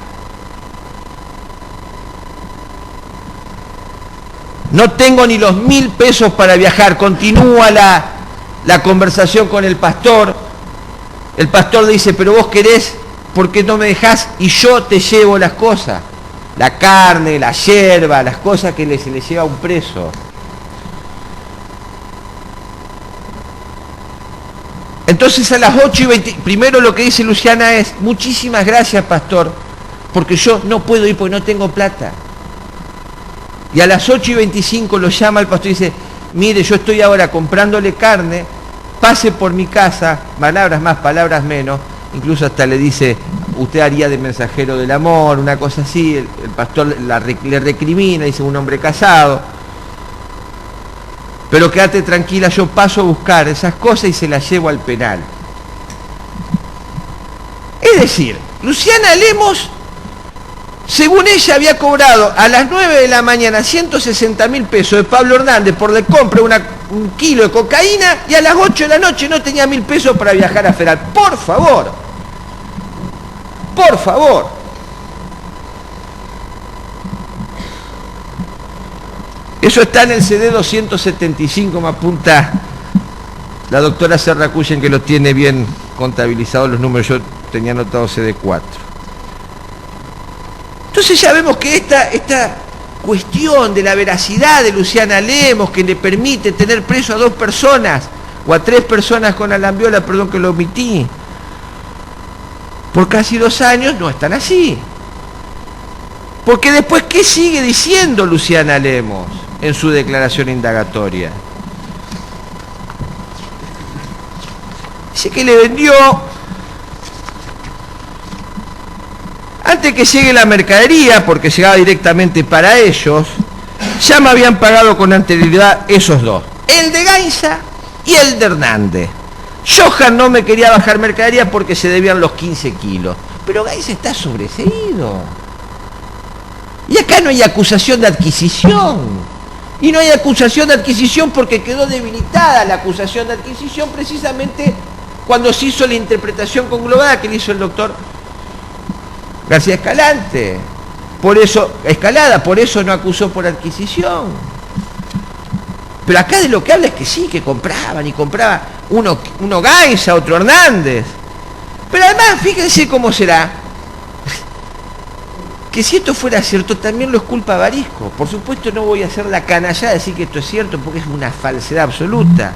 Speaker 2: No tengo ni los 1.000 pesos para viajar. Continúa la conversación con el pastor. El pastor le dice, pero vos querés, ¿por qué no me dejás? Y yo te llevo las cosas. La carne, la yerba, las cosas que se le lleva a un preso. Entonces a las 8:20, primero lo que dice Luciana es, muchísimas gracias, pastor, porque yo no puedo ir porque no tengo plata. Y a las 8:25 lo llama el pastor y dice, mire, yo estoy ahora comprándole carne, pase por mi casa, palabras más, palabras menos, incluso hasta le dice, usted haría de mensajero del amor, una cosa así, el pastor le recrimina, dice, un hombre casado, pero quédate tranquila, yo paso a buscar esas cosas y se las llevo al penal. Es decir, Luciana Lemos, según ella había cobrado a las 9 de la mañana 160.000 pesos de Pablo Hernández por le compra un kilo de cocaína y a las 8 de la noche no tenía 1.000 pesos para viajar a Feral. Por favor, por favor. Eso está en el CD 275, me apunta la doctora Serra Cuyen, que lo tiene bien contabilizado los números, yo tenía anotado CD 4. Entonces ya vemos que esta cuestión de la veracidad de Luciana Lemos, que le permite tener preso a 2 personas, o a 3 personas con alambiola, perdón que lo omití, por casi 2 años, no es tan así. Porque después, ¿qué sigue diciendo Luciana Lemos en su declaración indagatoria? Dice que le vendió, antes que llegue la mercadería, porque llegaba directamente para ellos, ya me habían pagado con anterioridad esos 2, el de Gainza y el de Hernández. Johan no me quería bajar mercadería porque se debían los 15 kilos, pero Gainza está sobreseído. Y acá no hay acusación de adquisición. Y no hay acusación de adquisición porque quedó debilitada la acusación de adquisición precisamente cuando se hizo la interpretación conglobada que le hizo el doctor García Escalante. Por eso, Escalada, por eso no acusó por adquisición. Pero acá de lo que habla es que sí, que compraban, y compraba uno Gainza, otro Hernández. Pero además, fíjense cómo será, que si esto fuera cierto, también lo es culpa Barisco. Por supuesto no voy a hacer la canallada de decir que esto es cierto, porque es una falsedad absoluta.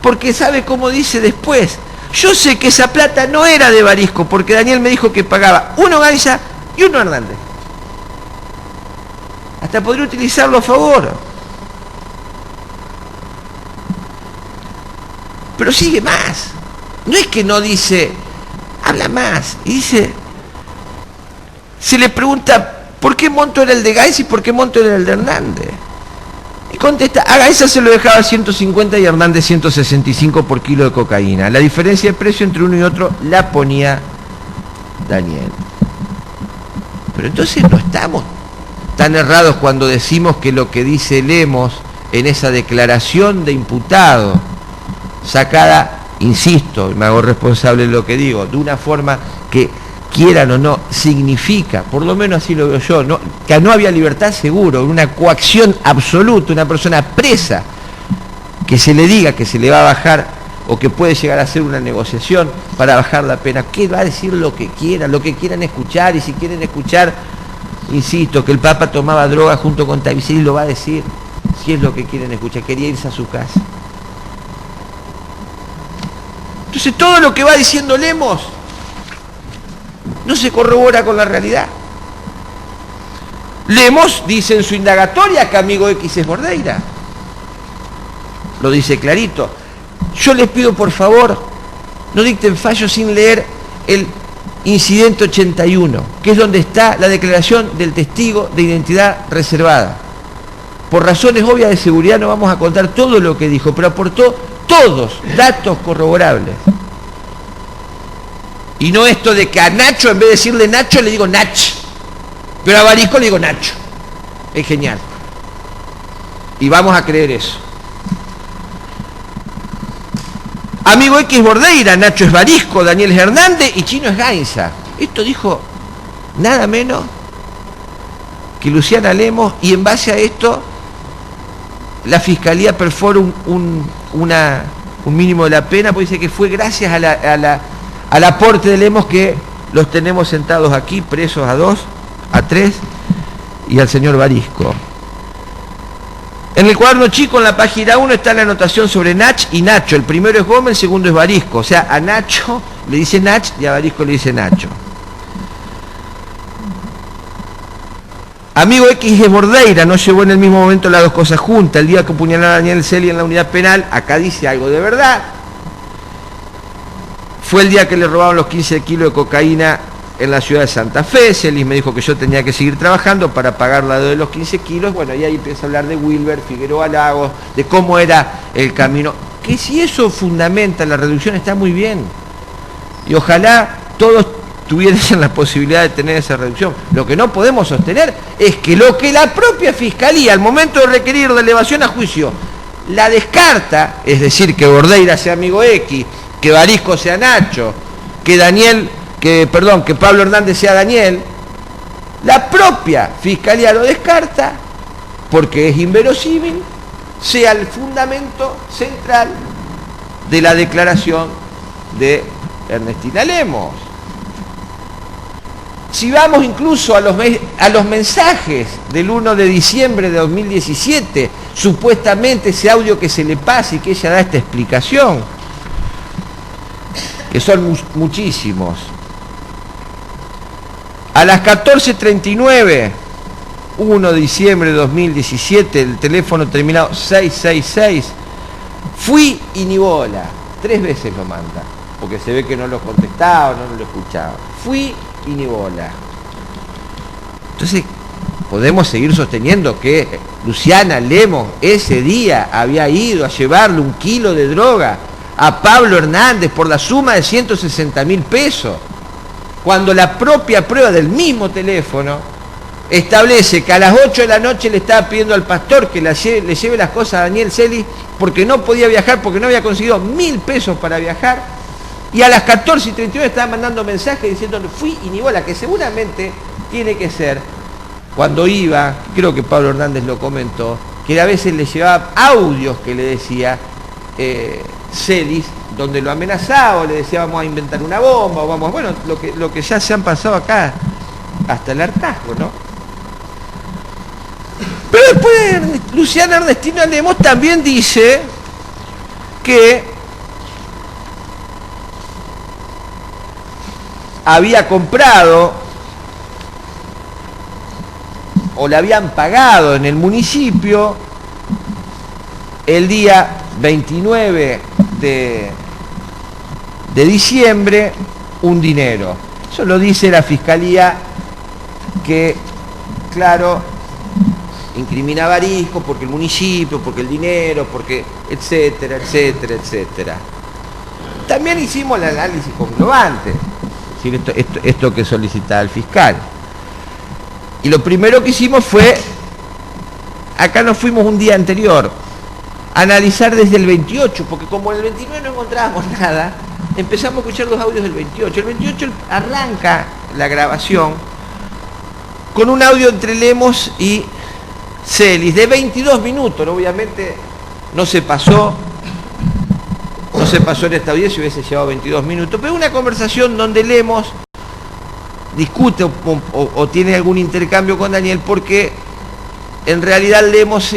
Speaker 2: Porque sabe cómo dice después, yo sé que esa plata no era de Barisco, porque Daniel me dijo que pagaba uno Gainza y uno Hernández. Hasta podría utilizarlo a favor. Pero sigue más. No es que no dice, habla más, y dice, se le pregunta por qué monto era el de Gainza y por qué monto era el de Hernández. Y contesta, a Gainza se lo dejaba 150 y a Hernández 165 por kilo de cocaína. La diferencia de precio entre uno y otro la ponía Daniel. Pero entonces no estamos tan errados cuando decimos que lo que dice Lemos en esa declaración de imputado, sacada, insisto, me hago responsable de lo que digo, de una forma que, quieran o no, significa, por lo menos así lo veo yo, ¿no?, que no había libertad seguro, una coacción absoluta, una persona presa, que se le diga que se le va a bajar o que puede llegar a hacer una negociación para bajar la pena, que va a decir lo que quieran escuchar, y si quieren escuchar, insisto, que el Papa tomaba droga junto con Taviseri, lo va a decir, si es lo que quieren escuchar, quería irse a su casa. Entonces todo lo que va diciendo Lemos no se corrobora con la realidad. Lemos dice en su indagatoria que amigo X es Bordeira. lo dice clarito. Yo les pido por favor, no dicten fallo sin leer el incidente 81, que es donde está la declaración del testigo de identidad reservada. Por razones obvias de seguridad no vamos a contar todo lo que dijo, pero aportó todos datos corroborables. Y no esto de que a Nacho, en vez de decirle Nacho, le digo Nach, pero a Barisco le digo Nacho. Es genial. Y vamos a creer eso. Amigo X es Bordeira, Nacho es Barisco, Daniel es Hernández y Chino es Gainza. Esto dijo nada menos que Luciana Lemos, y en base a esto la Fiscalía perfora un mínimo de la pena, porque dice que fue gracias al aporte de Lemos que los tenemos sentados aquí, presos a 2, a 3 y al señor Barisco. En el cuaderno chico, en la página 1, está la anotación sobre Nach y Nacho. El primero es Gómez, el segundo es Barisco. O sea, a Nacho le dice Nach y a Barisco le dice Nacho. Amigo X es Bordeira, no llevó en el mismo momento las dos cosas juntas. El día que apuñaló a Daniel Celi en la unidad penal, acá dice algo de verdad. Fue el día que le robaron los 15 kilos de cocaína en la ciudad de Santa Fe. Celis me dijo que yo tenía que seguir trabajando para pagar la de los 15 kilos. Bueno, y ahí empieza a hablar de Wilber, Figueroa Lagos, de cómo era el camino. Que si eso fundamenta la reducción está muy bien. Y ojalá todos tuviesen la posibilidad de tener esa reducción. Lo que no podemos sostener es que lo que la propia Fiscalía, al momento de requerir la elevación a juicio, la descarta, es decir, que Bordeira sea amigo X, que Barisco sea Nacho, que Pablo Hernández sea Daniel, la propia Fiscalía lo descarta porque es inverosímil, sea el fundamento central de la declaración de Ernestina Lemos. Si vamos incluso a los mensajes del 1 de diciembre de 2017, supuestamente ese audio que se le pasa y que ella da esta explicación, que son muchísimos. A las 14:39, 1 de diciembre de 2017, el teléfono terminado 666, fui y ni bola. 3 veces lo manda, porque se ve que no lo contestaba, no lo escuchaba. Fui y ni bola. Entonces, podemos seguir sosteniendo que Luciana Lemos ese día había ido a llevarle 1 kilo de droga a Pablo Hernández por la suma de 160.000 pesos, cuando la propia prueba del mismo teléfono establece que a las 8 de la noche le estaba pidiendo al pastor que le lleve las cosas a Daniel Celi porque no podía viajar, porque no había conseguido 1.000 pesos para viajar, y a las 14:39 estaba mandando mensajes diciéndole fui y ni bola, que seguramente tiene que ser cuando iba, creo que Pablo Hernández lo comentó, que a veces le llevaba audios que le decía Celis, donde lo amenazaba, o le decía vamos a inventar una bomba, o vamos, bueno, lo que ya se han pasado acá hasta el hartazgo, ¿no? Pero después Luciana Ernestina Lemos también dice que había comprado o le habían pagado en el municipio el día 29 de diciembre un dinero. Eso lo dice la Fiscalía, que, claro, incrimina a Barisco porque el municipio, porque el dinero, porque etcétera, etcétera, etcétera. También hicimos el análisis comprobante, es decir, esto que solicitaba el fiscal. Y lo primero que hicimos fue, acá nos fuimos un día anterior, analizar desde el 28, porque como en el 29 no encontrábamos nada, empezamos a escuchar los audios del 28. El 28 arranca la grabación con un audio entre Lemos y Celis de 22 minutos, obviamente no se pasó en esta audiencia, hubiese llevado 22 minutos, pero una conversación donde Lemos discute o tiene algún intercambio con Daniel, porque en realidad Lemos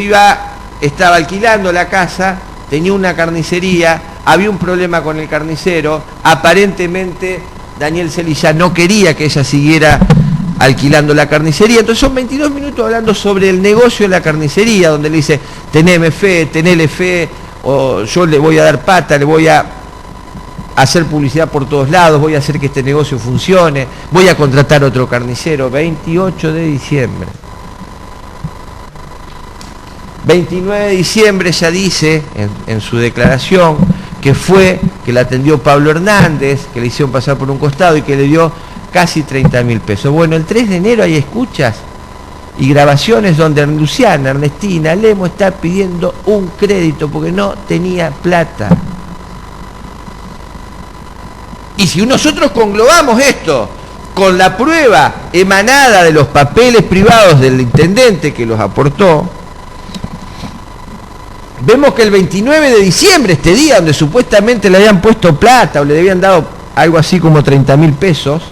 Speaker 2: estaba alquilando la casa, tenía una carnicería, había un problema con el carnicero, aparentemente Daniel Celis ya no quería que ella siguiera alquilando la carnicería, entonces son 22 minutos hablando sobre el negocio de la carnicería, donde le dice, tenele fe, o yo le voy a dar pata, le voy a hacer publicidad por todos lados, voy a hacer que este negocio funcione, voy a contratar otro carnicero. 28 de diciembre. 29 de diciembre ya dice en su declaración que la atendió Pablo Hernández, que le hicieron pasar por un costado y que le dio casi 30.000 pesos. Bueno, el 3 de enero hay escuchas y grabaciones donde Luciana Ernestina Lemos está pidiendo un crédito porque no tenía plata. Y si nosotros conglobamos esto con la prueba emanada de los papeles privados del intendente que los aportó, vemos que el 29 de diciembre, este día donde supuestamente le habían puesto plata o le habían dado algo así como 30.000 pesos,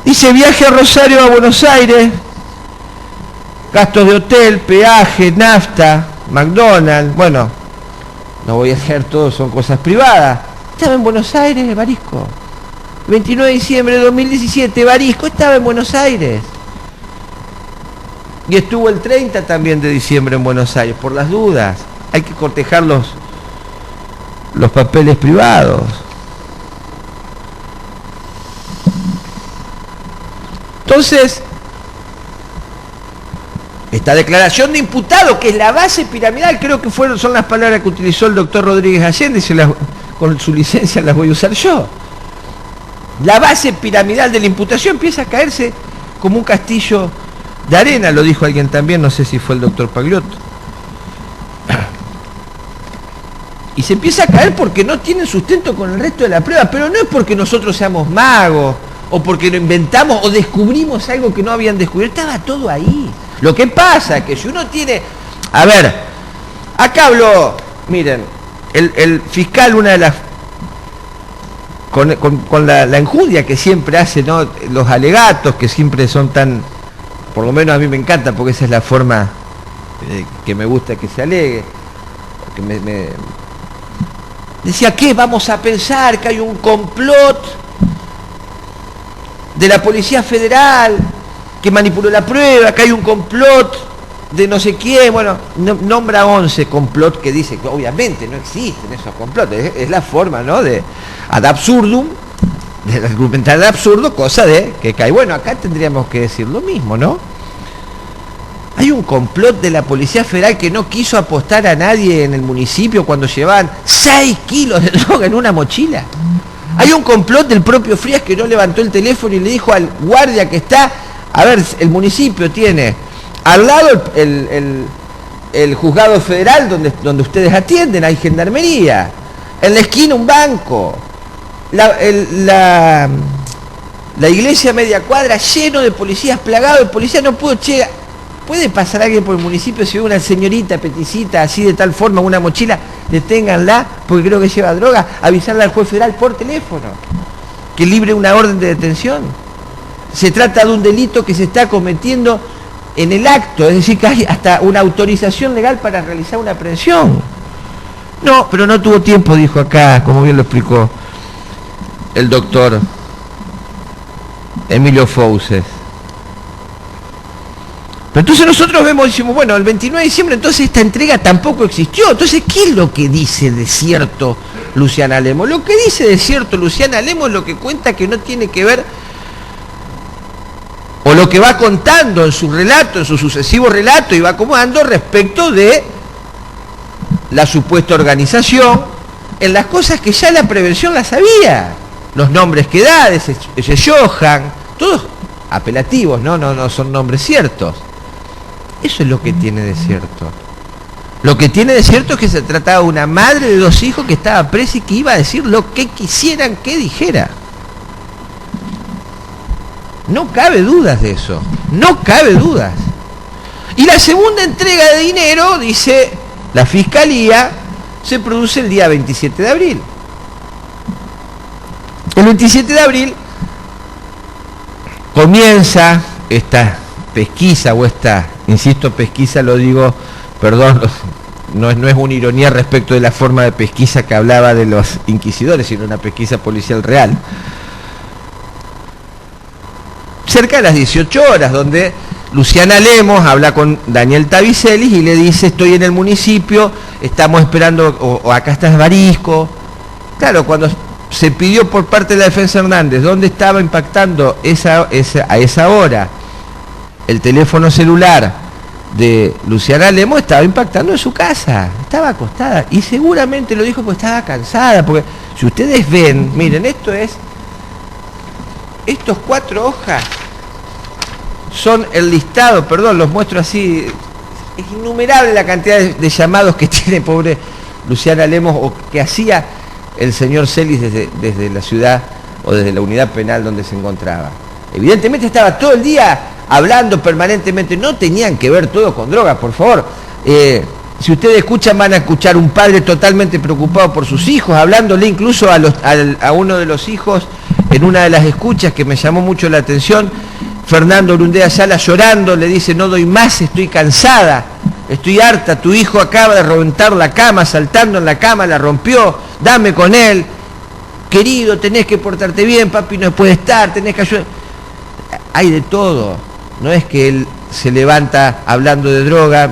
Speaker 2: dice viaje a Rosario a Buenos Aires, gastos de hotel, peaje, nafta, McDonald's, bueno, no voy a hacer todo, son cosas privadas. Estaba en Buenos Aires, Barisco. 29 de diciembre de 2017, Barisco estaba en Buenos Aires. Y estuvo el 30 también de diciembre en Buenos Aires, por las dudas. Hay que cortejar los papeles privados. Entonces, esta declaración de imputado, que es la base piramidal, creo que son las palabras que utilizó el doctor Rodríguez Allende, con su licencia las voy a usar yo. La base piramidal de la imputación empieza a caerse como un castillo de arena, lo dijo alguien también, no sé si fue el doctor Pagliotto. Y se empieza a caer porque no tienen sustento con el resto de la prueba, pero no es porque nosotros seamos magos, o porque lo inventamos, o descubrimos algo que no habían descubierto, estaba todo ahí. Lo que pasa es que si uno tiene... A ver, acá habló, miren, el fiscal, una de las... Con la enjudia que siempre hace, ¿no? Los alegatos que siempre son tan... Por lo menos a mí me encanta porque esa es la forma que me gusta que se alegue. Que decía, ¿qué? Vamos a pensar que hay un complot de la Policía Federal que manipuló la prueba, que hay un complot de no sé quién. Bueno, nombra 11 complot que dice que obviamente no existen esos complots. Es la forma, ¿no? De ad absurdum, de argumentar de absurdo, cosa de que cae. Bueno, acá tendríamos que decir lo mismo, ¿no? Hay un complot de la Policía Federal que no quiso apostar a nadie en el municipio cuando llevaban 6 kilos de droga en una mochila. Hay un complot del propio Frías que no levantó el teléfono y le dijo al guardia que está, a ver, el municipio tiene al lado el juzgado federal donde ustedes atienden, hay gendarmería, en la esquina un banco, la iglesia a media cuadra lleno de policías, plagado de policías. No puedo, puede pasar alguien por el municipio si ve una señorita peticita así de tal forma, una mochila, deténganla porque creo que lleva droga, avisarle al juez federal por teléfono que libre una orden de detención. Se trata de un delito que se está cometiendo en el acto, es decir, que hay hasta una autorización legal para realizar una aprehensión. No, pero no tuvo tiempo, dijo acá, como bien lo explicó el doctor Emilio Fouces. Pero entonces nosotros vemos, decimos, bueno, el 29 de diciembre entonces esta entrega tampoco existió. Entonces, ¿qué es lo que dice de cierto Luciana Lemos? Lo que dice de cierto Luciana Lemos es lo que cuenta, que no tiene que ver, o lo que va contando en su relato, en su sucesivo relato, y va acomodando respecto de la supuesta organización, en las cosas que ya la prevención la sabía. Los nombres que da, ese Johan, todos apelativos, no son nombres ciertos. Eso es lo que tiene de cierto. Lo que tiene de cierto es que se trataba de una madre de 2 hijos que estaba presa y que iba a decir lo que quisieran que dijera. No cabe dudas de eso, no cabe dudas. Y la segunda entrega de dinero, dice la Fiscalía, se produce el día 27 de abril. El 27 de abril comienza esta pesquisa, o esta, insisto, pesquisa, lo digo, perdón, no es una ironía respecto de la forma de pesquisa que hablaba de los inquisidores, sino una pesquisa policial real. Cerca de las 18 horas, donde Luciana Lemos habla con Daniel Tavicelis y le dice, estoy en el municipio, estamos esperando, o acá está Barisco. Claro, cuando se pidió por parte de la defensa Hernández dónde estaba impactando a esa hora el teléfono celular de Luciana Lemos, estaba impactando en su casa, estaba acostada, y seguramente lo dijo porque estaba cansada, porque si ustedes ven, miren, estos 4 hojas son el listado, perdón, los muestro así, es innumerable la cantidad de llamados que tiene pobre Luciana Lemos, o que hacía el señor Celis desde la ciudad o desde la unidad penal donde se encontraba. Evidentemente estaba todo el día hablando permanentemente, no tenían que ver todo con drogas, por favor. Si ustedes escuchan, van a escuchar un padre totalmente preocupado por sus hijos, hablándole incluso a uno de los hijos en una de las escuchas que me llamó mucho la atención. Fernando Orundea Sala llorando, le dice, no doy más, estoy cansada, estoy harta, tu hijo acaba de reventar la cama, saltando en la cama, la rompió, dame con él, querido, tenés que portarte bien, papi no puede estar, tenés que ayudar. Hay de todo, no es que él se levanta hablando de droga,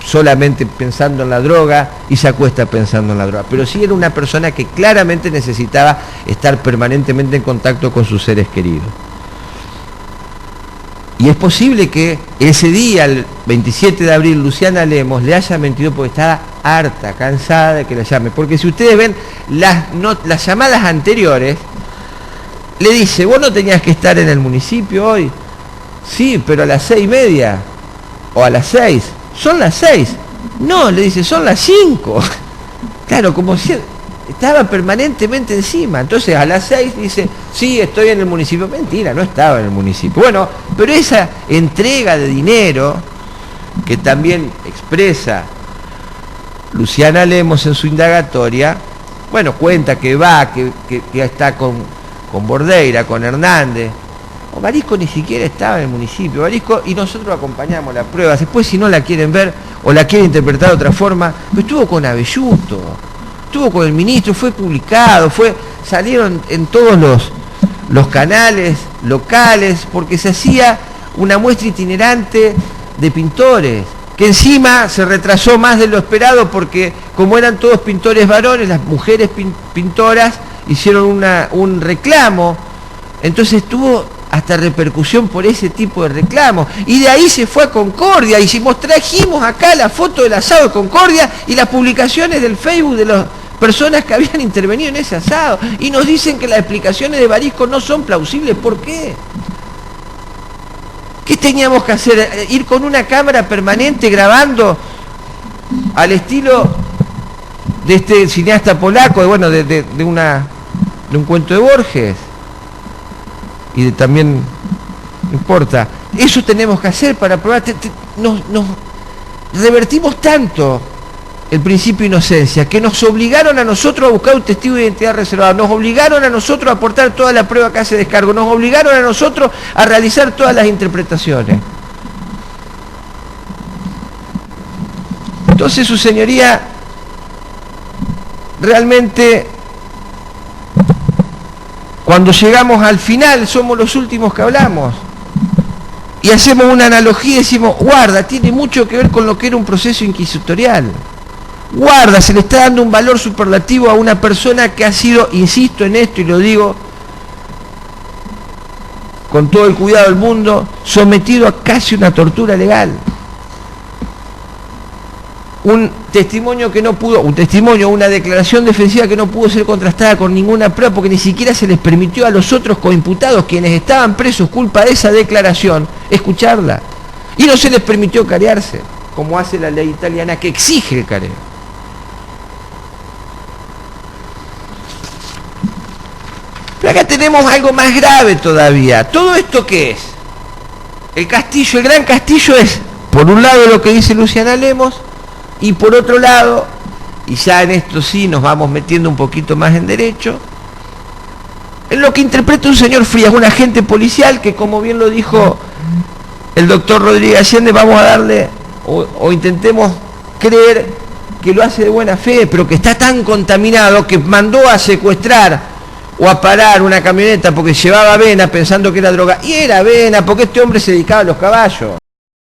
Speaker 2: solamente pensando en la droga y se acuesta pensando en la droga, pero sí era una persona que claramente necesitaba estar permanentemente en contacto con sus seres queridos. Y es posible que ese día, el 27 de abril, Luciana Lemos le haya mentido porque estaba harta, cansada de que la llame. Porque si ustedes ven las llamadas anteriores, le dice, vos no tenías que estar en el municipio hoy. Sí, pero a las 6:30 o a las 6. Son las 6. No, le dice, son las 5. Claro, como si estaba permanentemente encima. Entonces a las 6 dice, sí, estoy en el municipio. Mentira, no estaba en el municipio. Bueno, pero esa entrega de dinero que también expresa Luciana Lemos en su indagatoria, bueno, cuenta que va, que está con Bordeira, con Hernández. O Barisco ni siquiera estaba en el municipio. Barisco, y nosotros acompañamos las pruebas. Después, si no la quieren ver o la quieren interpretar de otra forma, pues estuvo con Abelluto, estuvo con el ministro, fue publicado, salieron en todos los canales locales, porque se hacía una muestra itinerante de pintores, que encima se retrasó más de lo esperado, porque como eran todos pintores varones, las mujeres pintoras hicieron un reclamo, entonces tuvo hasta repercusión por ese tipo de reclamos, y de ahí se fue a Concordia, y trajimos acá la foto del asado de Concordia y las publicaciones del Facebook de las personas que habían intervenido en ese asado, y nos dicen que las explicaciones de Barisco no son plausibles. ¿Por qué? ¿Qué teníamos que hacer? ¿Ir con una cámara permanente grabando al estilo de este cineasta polaco, de un cuento de Borges? Y también, no importa, eso tenemos que hacer para probar. Nos revertimos tanto el principio de inocencia que nos obligaron a nosotros a buscar un testigo de identidad reservada, nos obligaron a nosotros a aportar toda la prueba que hace descargo, nos obligaron a nosotros a realizar todas las interpretaciones. Entonces, su señoría, realmente, cuando llegamos al final, somos los últimos que hablamos. Y hacemos una analogía y decimos, guarda, tiene mucho que ver con lo que era un proceso inquisitorial. Guarda, se le está dando un valor superlativo a una persona que ha sido, insisto en esto y lo digo con todo el cuidado del mundo, sometido a casi una tortura legal. Un testimonio, una declaración defensiva que no pudo ser contrastada con ninguna prueba, porque ni siquiera se les permitió a los otros coimputados, quienes estaban presos culpa de esa declaración, escucharla. Y no se les permitió carearse, como hace la ley italiana que exige el careo. Pero acá tenemos algo más grave todavía. ¿Todo esto qué es? El castillo, el gran castillo es, por un lado, lo que dice Luciana Lemos, y por otro lado, y ya en esto sí nos vamos metiendo un poquito más en derecho, en lo que interpreta un señor Frías, un agente policial que, como bien lo dijo el doctor Rodríguez Allende, vamos a darle, o intentemos creer que lo hace de buena fe, pero que está tan contaminado que mandó a secuestrar o a parar una camioneta porque llevaba avena pensando que era droga, y era avena porque este hombre se dedicaba a los caballos.